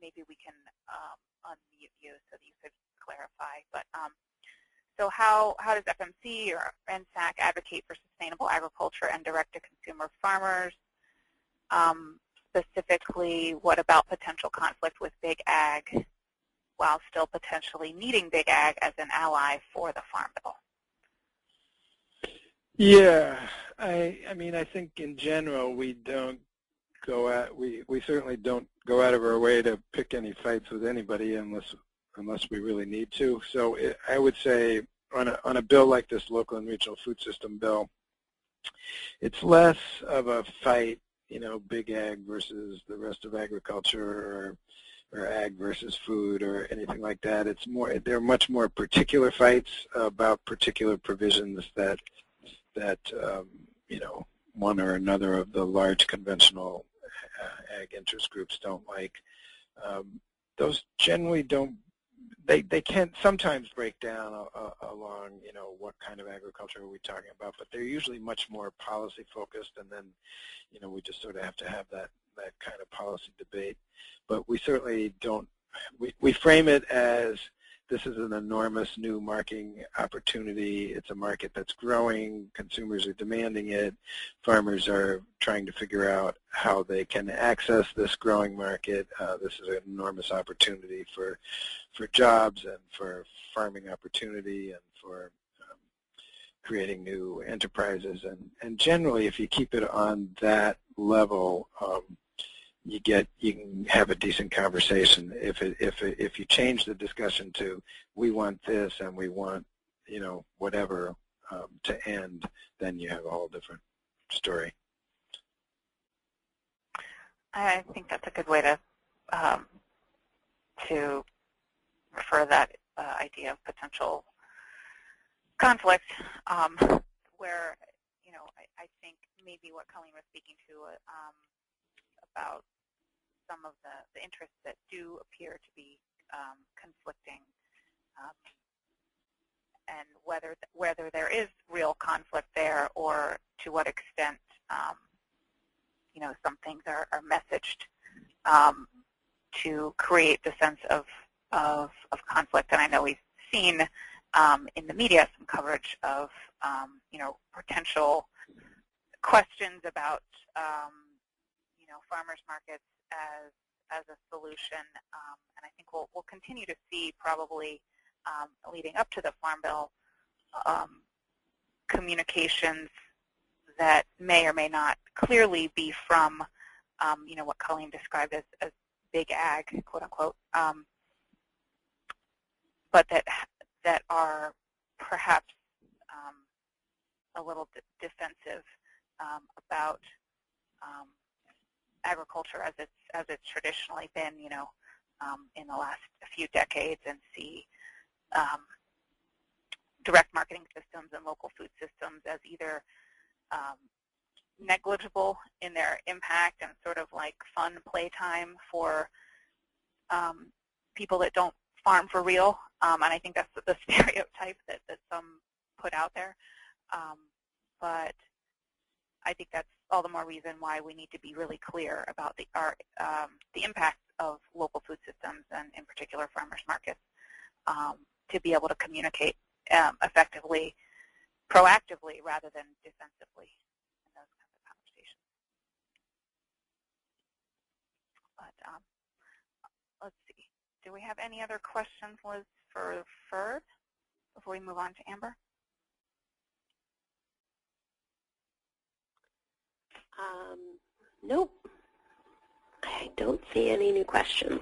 maybe we can unmute you so that you could clarify. But so how does FMC or NSAC advocate for sustainable agriculture and direct-to-consumer farmers? Specifically, what about potential conflict with Big Ag while still potentially needing Big Ag as an ally for the Farm Bill? Yeah, I mean, I think in general we certainly don't go out of our way to pick any fights with anybody unless we really need to. So I would say on a bill like this local and regional food system bill, it's less of a fight, Big Ag versus the rest of agriculture or Ag versus food or anything like that. It's more, they're much more particular fights about particular provisions that one or another of the large conventional Ag interest groups don't like. Those generally don't, they can sometimes break down along, what kind of agriculture are we talking about, but they're usually much more policy focused, and then, we just sort of have to have that kind of policy debate. But we certainly don't, we frame it as this is an enormous new marketing opportunity. It's a market that's growing. Consumers are demanding it. Farmers are trying to figure out how they can access this growing market. This is an enormous opportunity for jobs and for farming opportunity and for creating new enterprises. And generally, if you keep it on that level, you can have a decent conversation. If you change the discussion to we want this and we want whatever to end, then you have a whole different story. I think that's a good way to refer to that idea of potential conflict, where I think maybe what Colleen was speaking to about some of the interests that do appear to be conflicting, and whether there is real conflict there, or to what extent some things are messaged to create the sense of conflict. And I know we've seen in the media some coverage of potential questions about farmers markets as a solution, and I think we'll continue to see probably leading up to the Farm Bill communications that may or may not clearly be from what Colleen described as big ag, quote unquote, but that are perhaps a little defensive about agriculture as it's traditionally been, in the last few decades, and see direct marketing systems and local food systems as either negligible in their impact and sort of like fun playtime for people that don't farm for real, and I think that's the stereotype that some put out there. But I think that's all the more reason why we need to be really clear about the impact of local food systems, and in particular farmers markets, to be able to communicate effectively, proactively rather than defensively in those kinds of conversations. But let's see. Do we have any other questions, Liz, for Ferd before we move on to Amber? Nope. I don't see any new questions.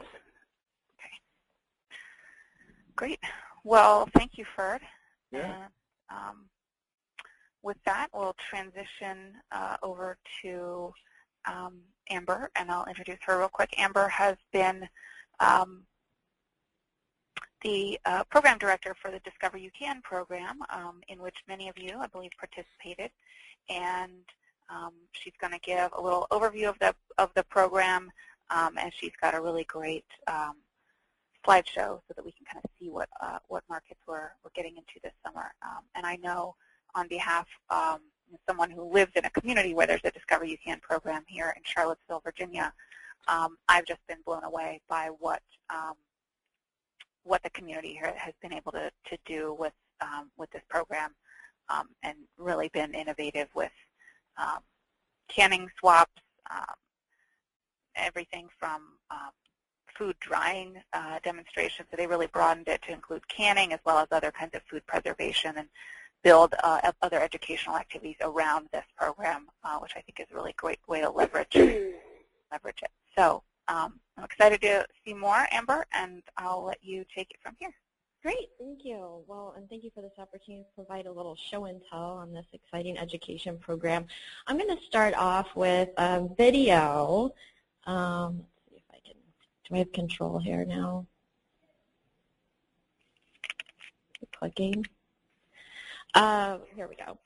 Okay. Great. Well, thank you, Ferd. Yeah. And with that, we'll transition over to Amber, and I'll introduce her real quick. Amber has been the program director for the Discover You Can program, in which many of you, I believe, participated, and she's going to give a little overview of the program, and she's got a really great slideshow so that we can kind of see what markets we're getting into this summer. And I know on behalf of someone who lives in a community where there's a Discover You Can program here in Charlottesville, Virginia, I've just been blown away by what the community here has been able to do with this program, and really been innovative with canning swaps, everything from food drying demonstrations. So they really broadened it to include canning as well as other kinds of food preservation, and build other educational activities around this program, which I think is a really great way to leverage it. So I'm excited to see more, Amber, and I'll let you take it from here. Great, thank you. Well, and thank you for this opportunity to provide a little show and tell on this exciting education program. I'm going to start off with a video. Let's see if I can, do I have control here now? Clicking. Here we go.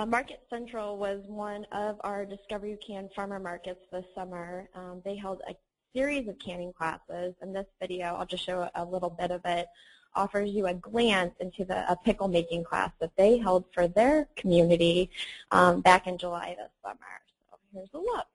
Market Central was one of our Discover You Can farmer markets this summer. They held a series of canning classes, and this video, I'll just show a little bit of it, offers you a glance into a pickle making class that they held for their community back in July this summer. So here's a look.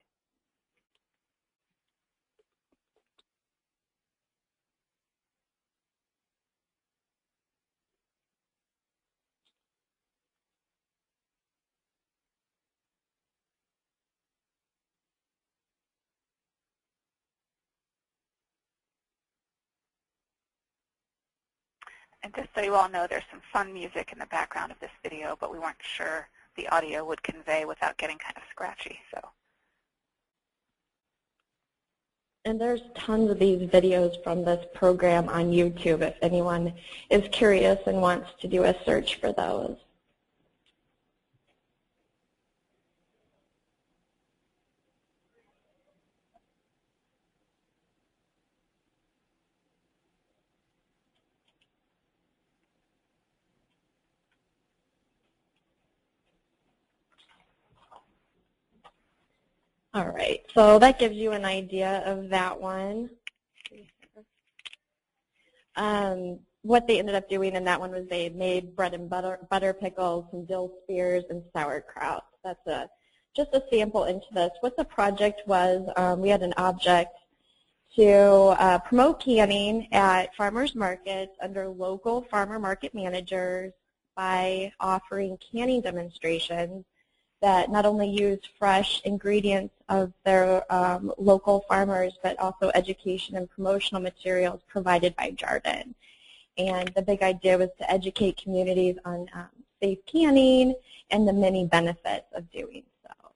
And just so you all know, there's some fun music in the background of this video, but we weren't sure the audio would convey without getting kind of scratchy. So. And there's tons of these videos from this program on YouTube if anyone is curious and wants to do a search for those. All right, so that gives you an idea of that one. What they ended up doing in that one was they made bread and butter pickles, some dill spears, and sauerkraut. That's just a sample into this. What the project was, we had an object to promote canning at farmers markets under local farmer market managers by offering canning demonstrations that not only use fresh ingredients of their local farmers, but also education and promotional materials provided by Jarden. And the big idea was to educate communities on safe canning and the many benefits of doing so.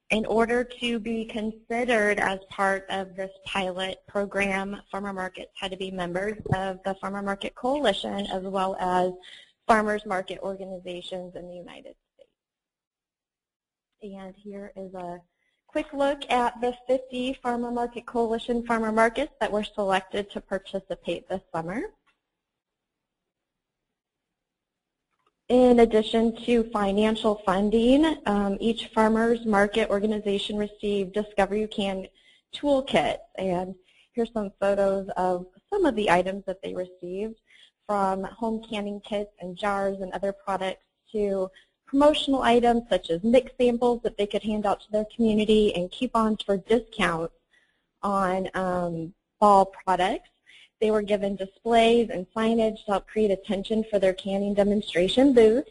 In order to be considered as part of this pilot program, farmer markets had to be members of the Farmer Market Coalition as well as farmers market organizations in the United States. And here is a quick look at the 50 Farmer Market Coalition farmer markets that were selected to participate this summer. In addition to financial funding, each farmers market organization received Discover You Can toolkits. And here's some photos of some of the items that they received, from home canning kits and jars and other products to promotional items such as mix samples that they could hand out to their community and coupons for discounts on fall products. They were given displays and signage to help create attention for their canning demonstration booths,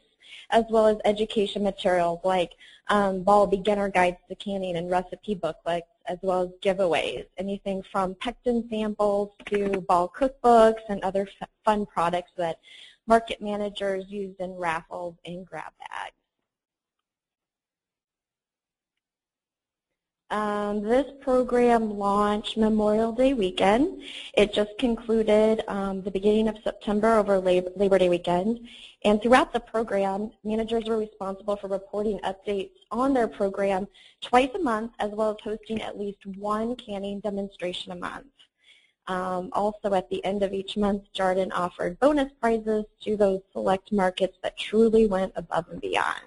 as well as education materials like ball beginner guides to canning and recipe booklets, as well as giveaways, anything from pectin samples to ball cookbooks and other fun products that market managers used in raffles and grab bags. This program launched Memorial Day weekend. It just concluded the beginning of September over Labor Day weekend. And throughout the program, managers were responsible for reporting updates on their program twice a month, as well as hosting at least one canning demonstration a month. Also, at the end of each month, Jarden offered bonus prizes to those select markets that truly went above and beyond.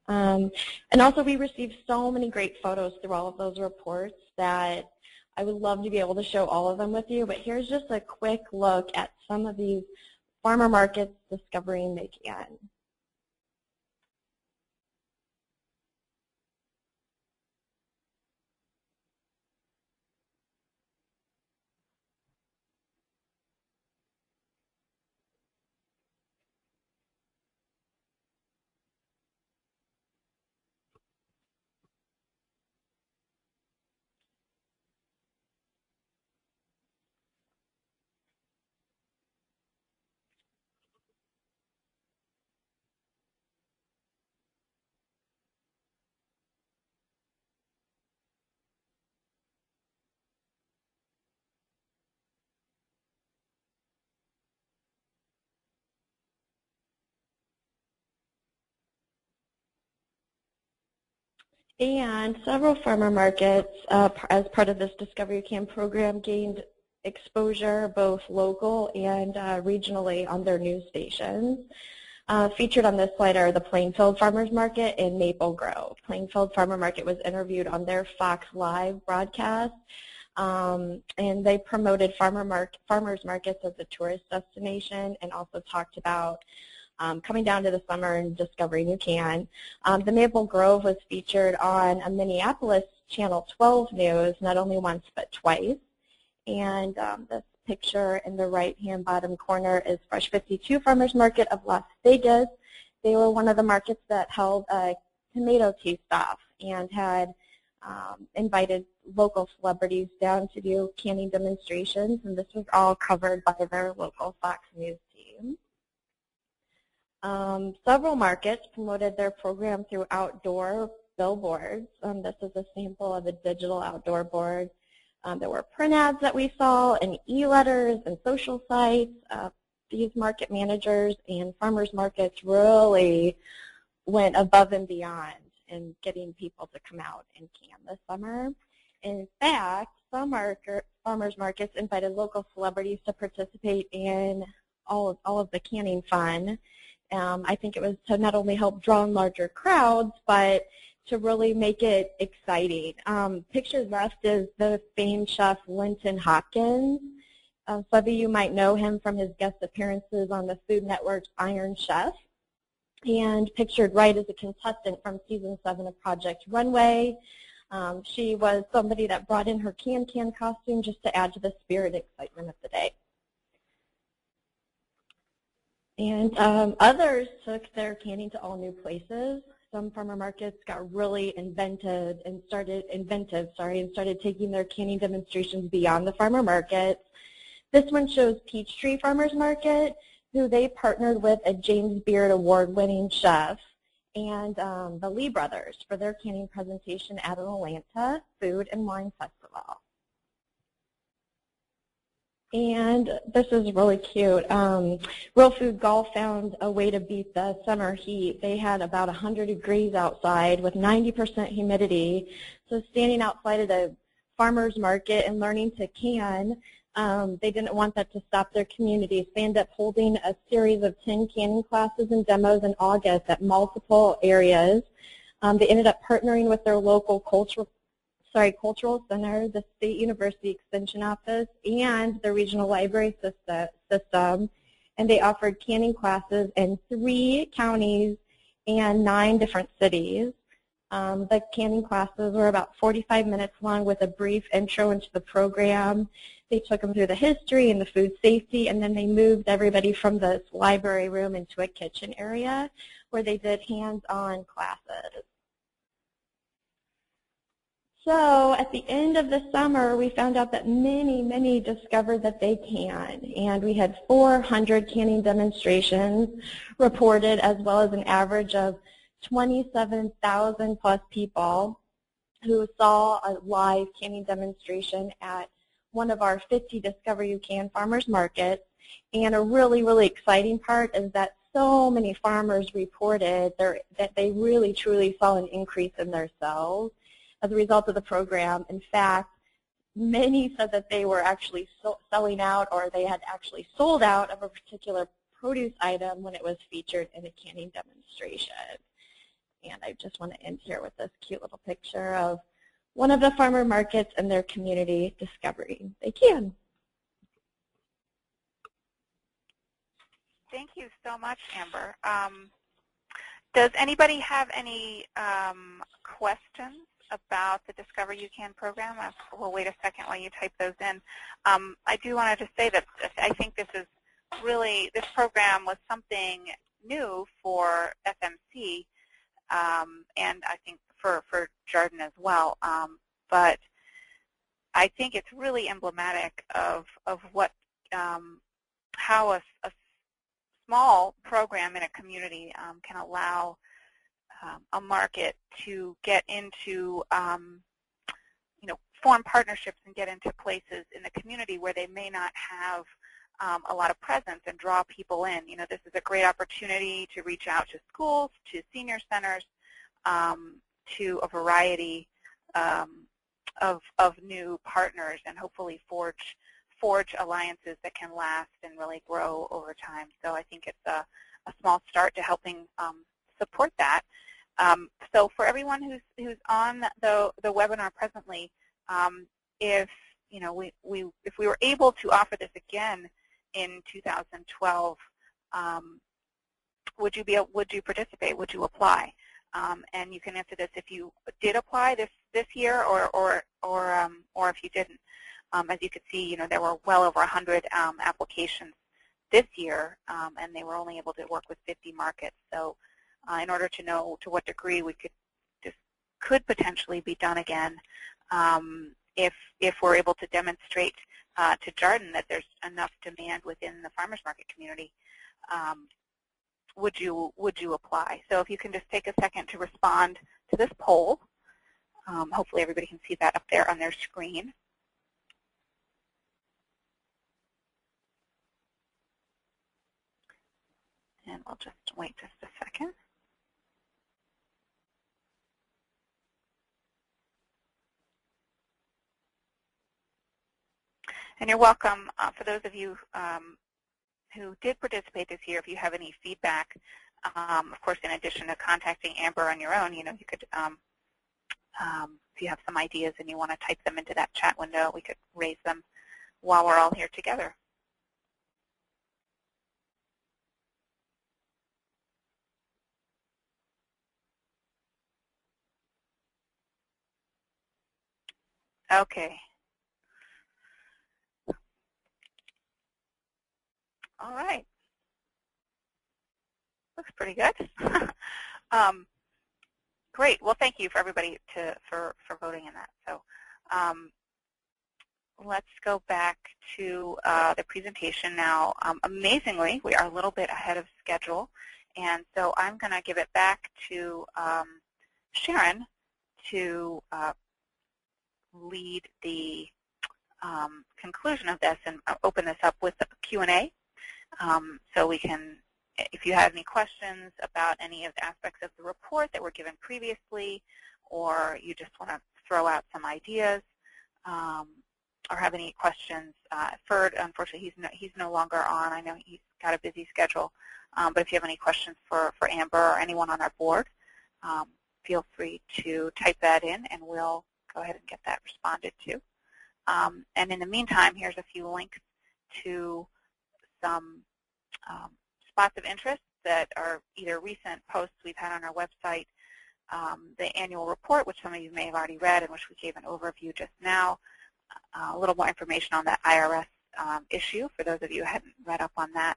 And also, we received so many great photos through all of those reports that I would love to be able to show all of them with you, but here's just a quick look at some of these farmer markets discovering they can. And several farmer markets, as part of this Discover You Can program, gained exposure both local and regionally on their news stations. Featured on this slide are the Plainfield Farmers Market and Maple Grove. Plainfield Farmer Market was interviewed on their Fox Live broadcast, and they promoted farmers markets as a tourist destination and also talked about coming down to the summer and discovering you can. The Maple Grove was featured on a Minneapolis Channel 12 news, not only once but twice. And this picture in the right-hand bottom corner is Fresh 52 Farmers Market of Las Vegas. They were one of the markets that held a tomato tea off and had invited local celebrities down to do canning demonstrations, and this was all covered by their local Fox News team. Several markets promoted their program through outdoor billboards. This is a sample of a digital outdoor board. There were print ads that we saw, and e-letters and social sites. These market managers and farmers markets really went above and beyond in getting people to come out and can this summer. In fact, some farmers markets invited local celebrities to participate in all of the canning fun. I think it was to not only help draw in larger crowds, but to really make it exciting. Pictured left is the famed chef Linton Hopkins. Some of you might know him from his guest appearances on the Food Network's Iron Chef. And pictured right is a contestant from Season 7 of Project Runway. She was somebody that brought in her can costume just to add to the spirit and excitement of the day. And others took their canning to all new places. Some farmer markets got really inventive and started taking their canning demonstrations beyond the farmer markets. This one shows Peachtree Farmers Market, who they partnered with a James Beard award-winning chef and the Lee brothers for their canning presentation at an Atlanta Food and Wine Festival. And this is really cute. Real Food Golf found a way to beat the summer heat. They had about 100 degrees outside with 90% humidity. So standing outside of the farmer's market and learning to can, they didn't want that to stop their communities. They ended up holding a series of 10 canning classes and demos in August at multiple areas. They ended up partnering with their local cultural center, the State University Extension Office, and the regional library system, and they offered canning classes in 3 counties and 9 different cities. The canning classes were about 45 minutes long with a brief intro into the program. They took them through the history and the food safety, and then they moved everybody from this library room into a kitchen area where they did hands-on classes. So at the end of the summer, we found out that many discovered that they can, and we had 400 canning demonstrations reported, as well as an average of 27,000 plus people who saw a live canning demonstration at one of our 50 Discover You Can farmers markets. And a really exciting part is that so many farmers reported that they really truly saw an increase in their sales as a result of the program. In fact, many said that they were actually selling out, or they had actually sold out of a particular produce item when it was featured in a canning demonstration. And I just want to end here with this cute little picture of one of the farmer markets and their community discovering they can. Thank you so much, Amber. Does anybody have any questions about the Discover You Can program? We'll wait a second while you type those in. I do want to just say that I think this program was something new for FMC, and I think for Jarden as well. But I think it's really emblematic of what how a small program in a community can allow a market to get into, form partnerships and get into places in the community where they may not have a lot of presence and draw people in. This is a great opportunity to reach out to schools, to senior centers, to a variety of new partners, and hopefully forge alliances that can last and really grow over time. So I think it's a small start to helping support that. So for everyone who's on the webinar presently, if we were able to offer this again in 2012, would you participate? Would you apply? And you can answer this if you did apply this year, or if you didn't. As you could see, there were well over 100 applications this year, and they were only able to work with 50 markets. So in order to know to what degree this could potentially be done again, If we're able to demonstrate to Jarden that there's enough demand within the farmers market community, would you apply? So if you can just take a second to respond to this poll. Hopefully everybody can see that up there on their screen. And we'll just wait just a second. And you're welcome, for those of you who did participate this year, if you have any feedback, of course, in addition to contacting Amber on your own, you could, if you have some ideas and you want to type them into that chat window, we could raise them while we're all here together. Okay. All right. Looks pretty good. Great. Well, thank you for everybody for voting in that. So let's go back to the presentation now. Amazingly, we are a little bit ahead of schedule, and so I'm going to give it back to Sharon to lead the conclusion of this and open this up with a Q&A. So we can, if you have any questions about any of the aspects of the report that were given previously, or you just want to throw out some ideas, or have any questions, Ferd, unfortunately, he's no longer on. I know he's got a busy schedule. But if you have any questions for Amber or anyone on our board, feel free to type that in, and we'll go ahead and get that responded to. And in the meantime, here's a few links to some spots of interest that are either recent posts we've had on our website, the annual report, which some of you may have already read and which we gave an overview just now, a little more information on that IRS issue for those of you who hadn't read up on that,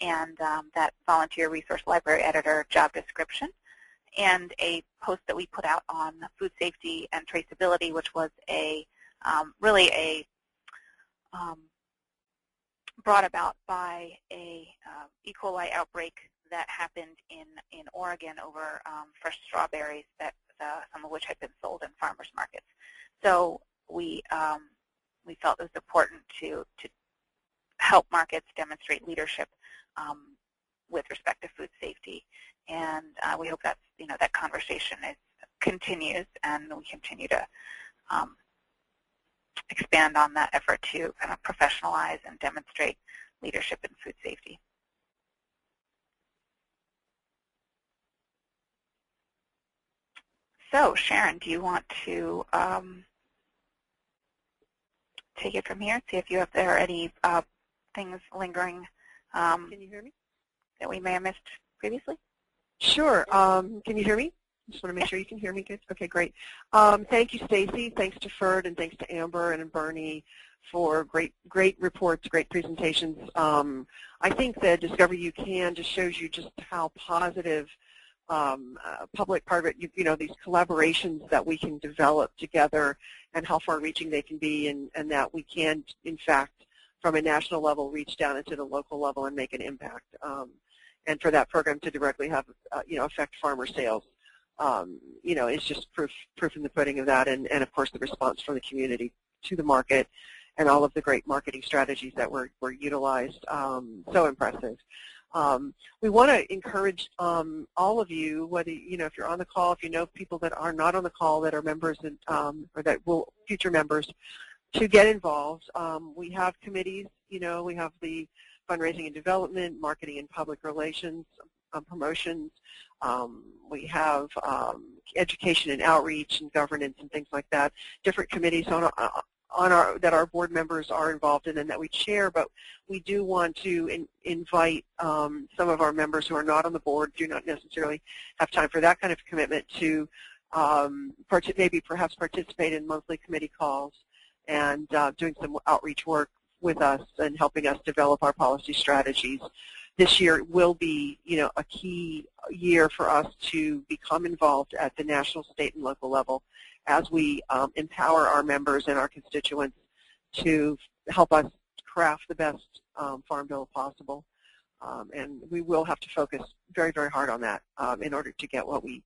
and that volunteer resource library editor job description, and a post that we put out on food safety and traceability, which was a really a brought about by a E. coli outbreak that happened in Oregon over fresh strawberries, that some of which had been sold in farmers markets. So we felt it was important to help markets demonstrate leadership with respect to food safety, and we hope that that conversation continues, and we continue to expand on that effort to kind of professionalize and demonstrate leadership in food safety. So, Sharon, do you want to take it from here? See if there are any things lingering. Can you hear me? That we may have missed previously? Sure. Can you hear me? Just want to make sure you can hear me good. Okay, great. Thank you, Stacy. Thanks to Ferd, and thanks to Amber and Bernie for great reports, great presentations. I think the Discover You Can just shows you just how positive public-private, these collaborations that we can develop together and how far-reaching they can be, and that we can, in fact, from a national level, reach down into the local level and make an impact. And for that program to directly have, affect farmer sales. It's just proof in the pudding of that, and of course the response from the community to the market and all of the great marketing strategies that were utilized. So impressive. We want to encourage all of you, whether if you're on the call, if you know people that are not on the call that are members and or that will future members, to get involved. We have committees. We have the fundraising and development, marketing and public relations, promotions. We have education and outreach and governance and things like that. Different committees that our board members are involved in and that we chair, but we do want to invite some of our members who are not on the board, do not necessarily have time for that kind of commitment, to maybe perhaps participate in monthly committee calls and doing some outreach work with us and helping us develop our policy strategies. This year will be, a key year for us to become involved at the national, state, and local level as we empower our members and our constituents to help us craft the best farm bill possible. And we will have to focus very, very hard on that in order to get what we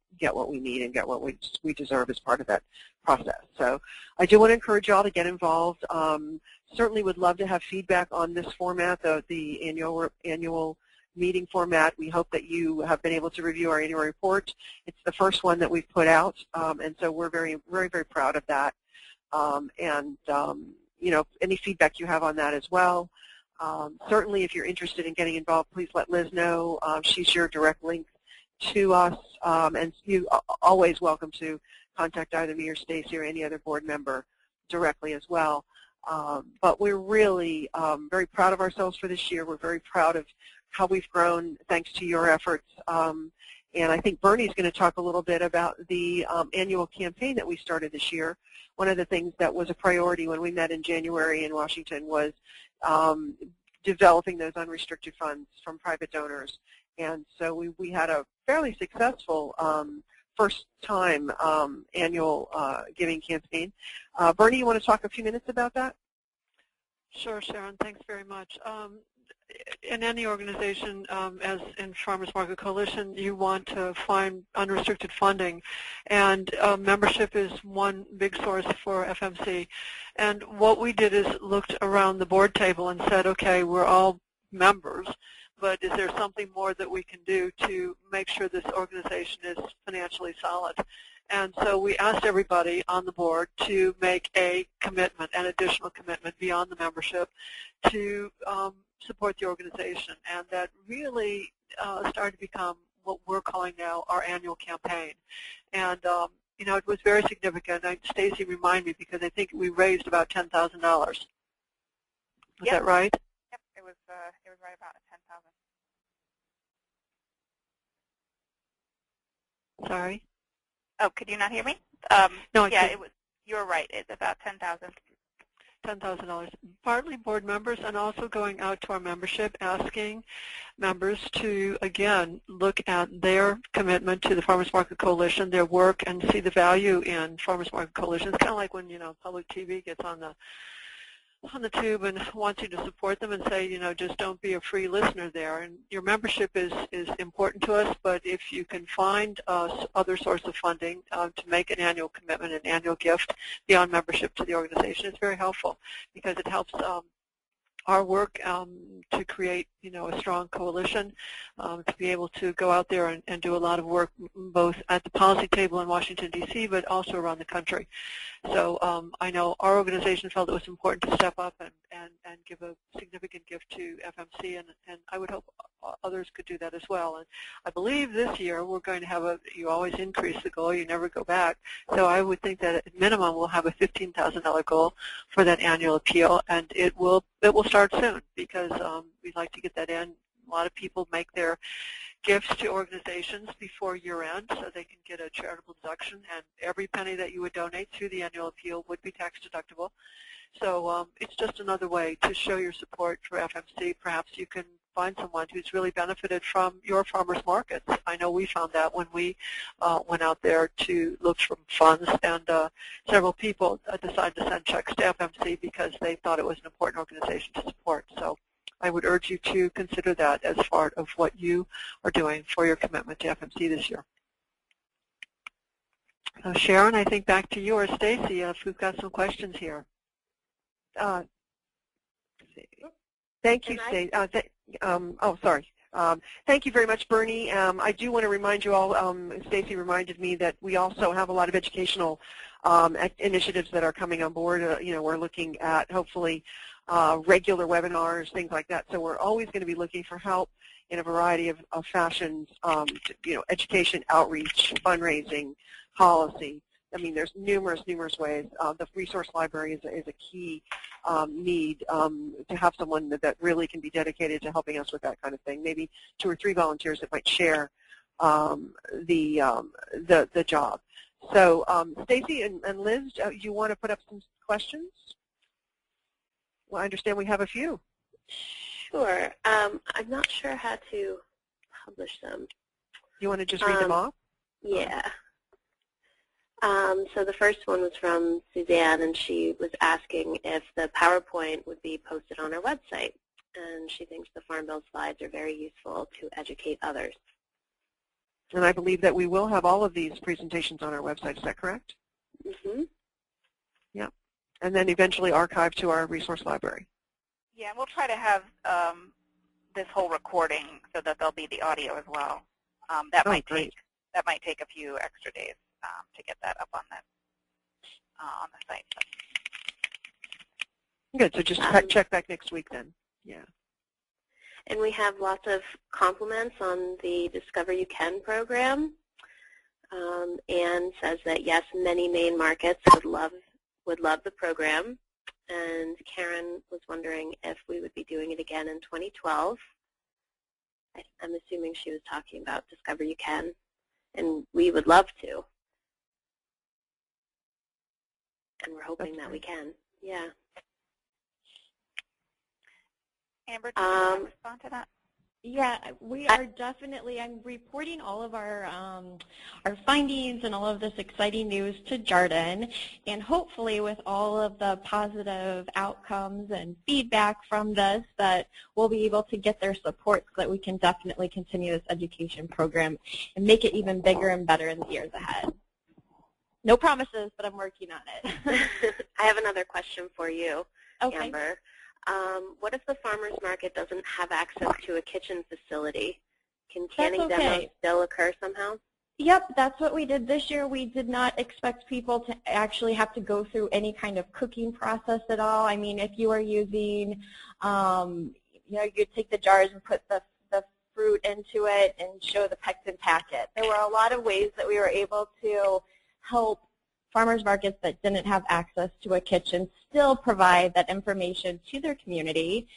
need and get what we deserve as part of that process. So I do want to encourage you all to get involved. Certainly would love to have feedback on this format, the annual meeting format. We hope that you have been able to review our annual report. It's the first one that we've put out, and so we're very, very, very proud of that. You know, any feedback you have on that as well. Certainly, if you're interested in getting involved, please let Liz know. She's your direct link to us, and you're always welcome to contact either me or Stacy or any other board member directly as well. But we're really very proud of ourselves for this year. We're very proud of how we've grown thanks to your efforts. And I think Bernie's going to talk a little bit about the annual campaign that we started this year. One of the things that was a priority when we met in January in Washington was developing those unrestricted funds from private donors. And so we had a fairly successful first time annual giving campaign. Bernie, you want to talk a few minutes about that? Sure, Sharon. Thanks very much. In any organization, as in Farmers Market Coalition, you want to find unrestricted funding, and membership is one big source for FMC. And what we did is looked around the board table and said, okay, we're all members, but is there something more that we can do to make sure this organization is financially solid? And so we asked everybody on the board to make a commitment, an additional commitment beyond the membership to support the organization. And that really started to become what we're calling now our annual campaign. And you know, it was very significant. Stacy reminded me because I think we raised about $10,000. Was that right? Yep, it was right about 10,000. Sorry? Oh, could you not hear me? No, yeah, it was. You're right. It's about 10,000. $10,000. Partly board members, and also going out to our membership, asking members to, again, look at their commitment to the Farmers Market Coalition, their work, and see the value in Farmers Market Coalition. It's kind of like when, you know, public TV gets on the tube and wants you to support them and say, you know, just don't be a free listener there. And your membership is important to us, but if you can find other sources of funding to make an annual commitment, an annual gift beyond membership to the organization, it's very helpful because it helps our work to create, you know, a strong coalition, to be able to go out there and do a lot of work both at the policy table in Washington, D.C., but also around the country. So I know our organization felt it was important to step up and give a significant gift to FMC, and I would hope others could do that as well. And I believe this year we're going to have you always increase the goal, you never go back. So I would think that at minimum we'll have a $15,000 goal for that annual appeal, and it will start soon because we'd like to get that in. A lot of people make their gifts to organizations before year end so they can get a charitable deduction, and every penny that you would donate through the annual appeal would be tax deductible. So it's just another way to show your support for FMC. Perhaps you can find someone who's really benefited from your farmers markets. I know we found that when we went out there to look for funds, and several people decided to send checks to FMC because they thought it was an important organization to support. So I would urge you to consider that as part of what you are doing for your commitment to FMC this year. So Sharon, I think back to you or Stacy if we've got some questions here. Thank you, Stacy. Oh, sorry. Thank you very much, Bernie. I do want to remind you all, Stacy reminded me that we also have a lot of educational initiatives that are coming on board. You know, we're looking at hopefully regular webinars, things like that. So we're always going to be looking for help in a variety of fashions, you know, education, outreach, fundraising, policy. I mean, there's numerous ways. The resource library is a key need to have someone that really can be dedicated to helping us with that kind of thing. Maybe 2 or 3 volunteers that might share the job. So Stacy and Liz, you want to put up some questions? Well, I understand we have a few. Sure. I'm not sure how to publish them. You want to just read them off? Yeah. So the first one was from Suzanne, and she was asking if the PowerPoint would be posted on our website. And she thinks the Farm Bill slides are very useful to educate others. And I believe that we will have all of these presentations on our website. Is that correct? Mm-hmm. Yep. And then eventually archived to our resource library. Yeah, and we'll try to have this whole recording so that there'll be the audio as well. That might take a few extra days to get that up on the site. Good. So just check back next week then. Yeah. And we have lots of compliments on the Discover You Can program. Anne says that yes, many Maine markets would love the program. And Karen was wondering if we would be doing it again in 2012. I'm assuming she was talking about Discover You Can, and we would love to. And we're hoping that we can. Yeah. Amber, do you want to respond to that? Yeah, we are definitely, I'm reporting all of our findings and all of this exciting news to Jarden, and hopefully with all of the positive outcomes and feedback from this that we'll be able to get their support so that we can definitely continue this education program and make it even bigger and better in the years ahead. No promises, but I'm working on it. I have another question for you, Okay. Amber. What if the farmer's market doesn't have access to a kitchen facility? Can canning demos still occur somehow? Yep, that's what we did this year. We did not expect people to actually have to go through any kind of cooking process at all. I mean, if you are using, you take the jars and put the fruit into it and show the pick and packet. There were a lot of ways that we were able to help farmers markets that didn't have access to a kitchen still provide that information to their community,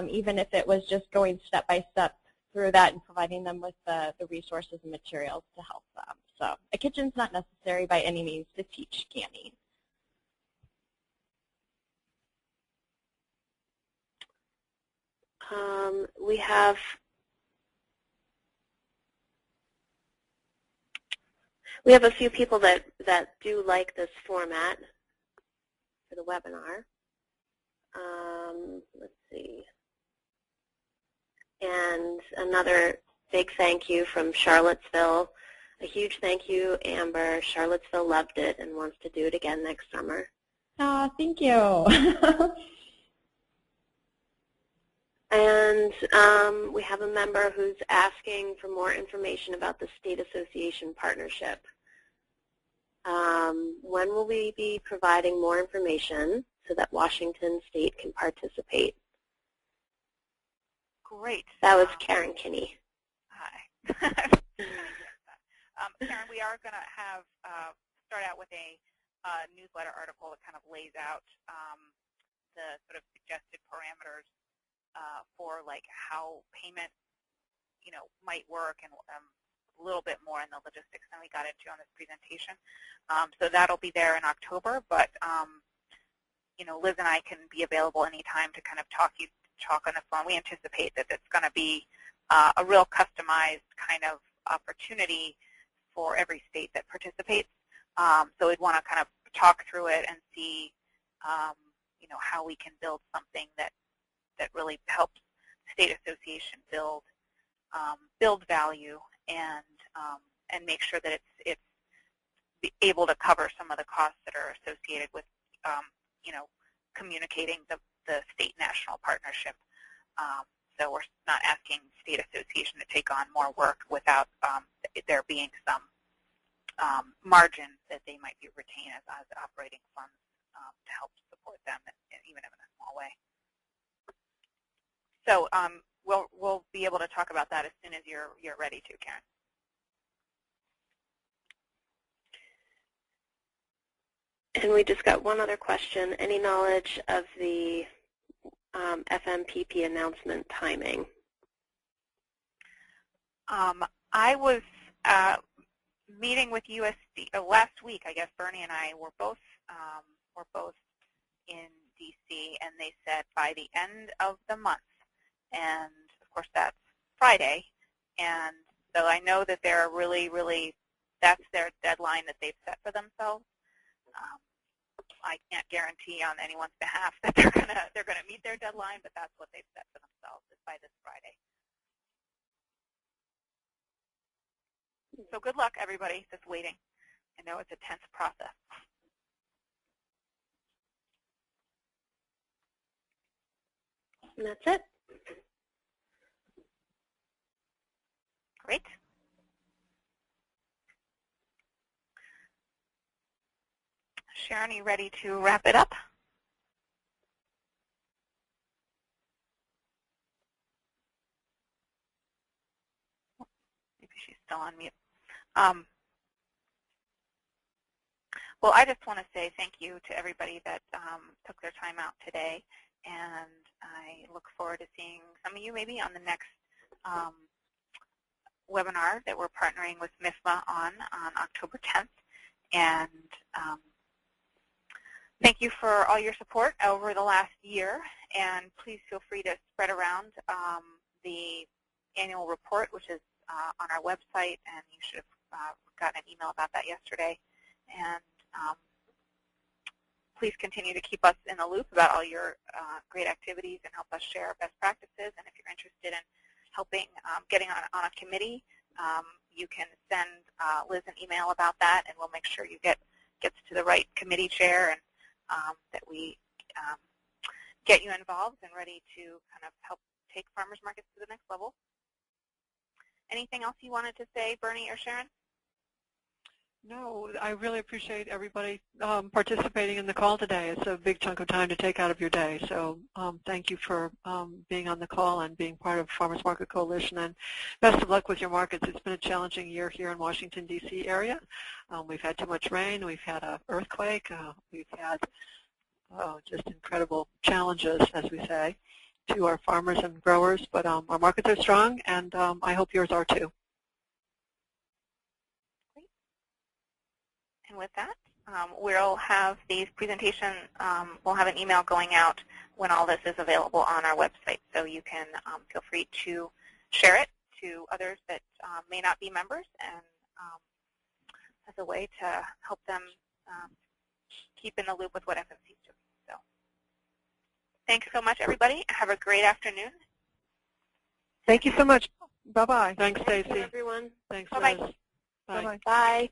even if it was just going step by step through that and providing them with the resources and materials to help them. So a kitchen's not necessary by any means to teach canning. We have a few people that do like this format for the webinar. Let's see. And another big thank you from Charlottesville. A huge thank you, Amber. Charlottesville loved it and wants to do it again next summer. Oh, thank you. And we have a member who's asking for more information about the State Association partnership. When will we be providing more information so that Washington State can participate? Great. That was Karen Kinney. Hi. Karen, we are going to have start out with a newsletter article that kind of lays out the sort of suggested parameters for like how payment, might work and a little bit more in the logistics than we got into on this presentation. So that'll be there in October, but Liz and I can be available anytime to kind of talk on the phone. We anticipate that it's going to be a real customized kind of opportunity for every state that participates. So we'd want to kind of talk through it and see, how we can build something that really helps state association build value and make sure that it's able to cover some of the costs that are associated with communicating the state-national partnership. So we're not asking state association to take on more work without there being some margin that they might be retained as operating funds to help support them, even in a small way. So we'll be able to talk about that as soon as you're ready to, Karen. And we just got one other question. Any knowledge of the FMPP announcement timing? I was meeting with USD last week. I guess Bernie and I were both in DC, and they said by the end of the month. And of course, that's Friday. And so I know that they're really, really that's their deadline that they've set for themselves. I can't guarantee on anyone's behalf that they're gonna meet their deadline, but that's what they've set for themselves, is by this Friday. So good luck, everybody that's waiting. I know it's a tense process. And that's it. Great. Sharon, are you ready to wrap it up? Maybe she's still on mute. Well, I just want to say thank you to everybody that took their time out today, and I look forward to seeing some of you maybe on the next webinar that we're partnering with MIFMA on October 10th. And thank you for all your support over the last year, and please feel free to spread around the annual report, which is on our website, and you should have gotten an email about that yesterday. And please continue to keep us in the loop about all your great activities and help us share best practices. And if you're interested in helping getting on a committee, you can send Liz an email about that, and we'll make sure you gets to the right committee chair, and that we get you involved and ready to kind of help take farmers markets to the next level. Anything else you wanted to say, Bernie or Sharon? No, I really appreciate everybody participating in the call today. It's a big chunk of time to take out of your day. So thank you for being on the call and being part of Farmers Market Coalition. And best of luck with your markets. It's been a challenging year here in Washington, D.C. area. We've had too much rain. We've had an earthquake. We've had just incredible challenges, as we say, to our farmers and growers. But our markets are strong, and I hope yours are too. And with that, we'll have these presentations, we'll have an email going out when all this is available on our website. So you can feel free to share it to others that may not be members, and as a way to help them keep in the loop with what FMC is doing. So thanks so much, everybody. Have a great afternoon. Thank you so much. Bye-bye. Thanks, Stacy. Thank you, everyone. Thanks, Bye-bye. Liz. Bye. Bye-bye. Bye.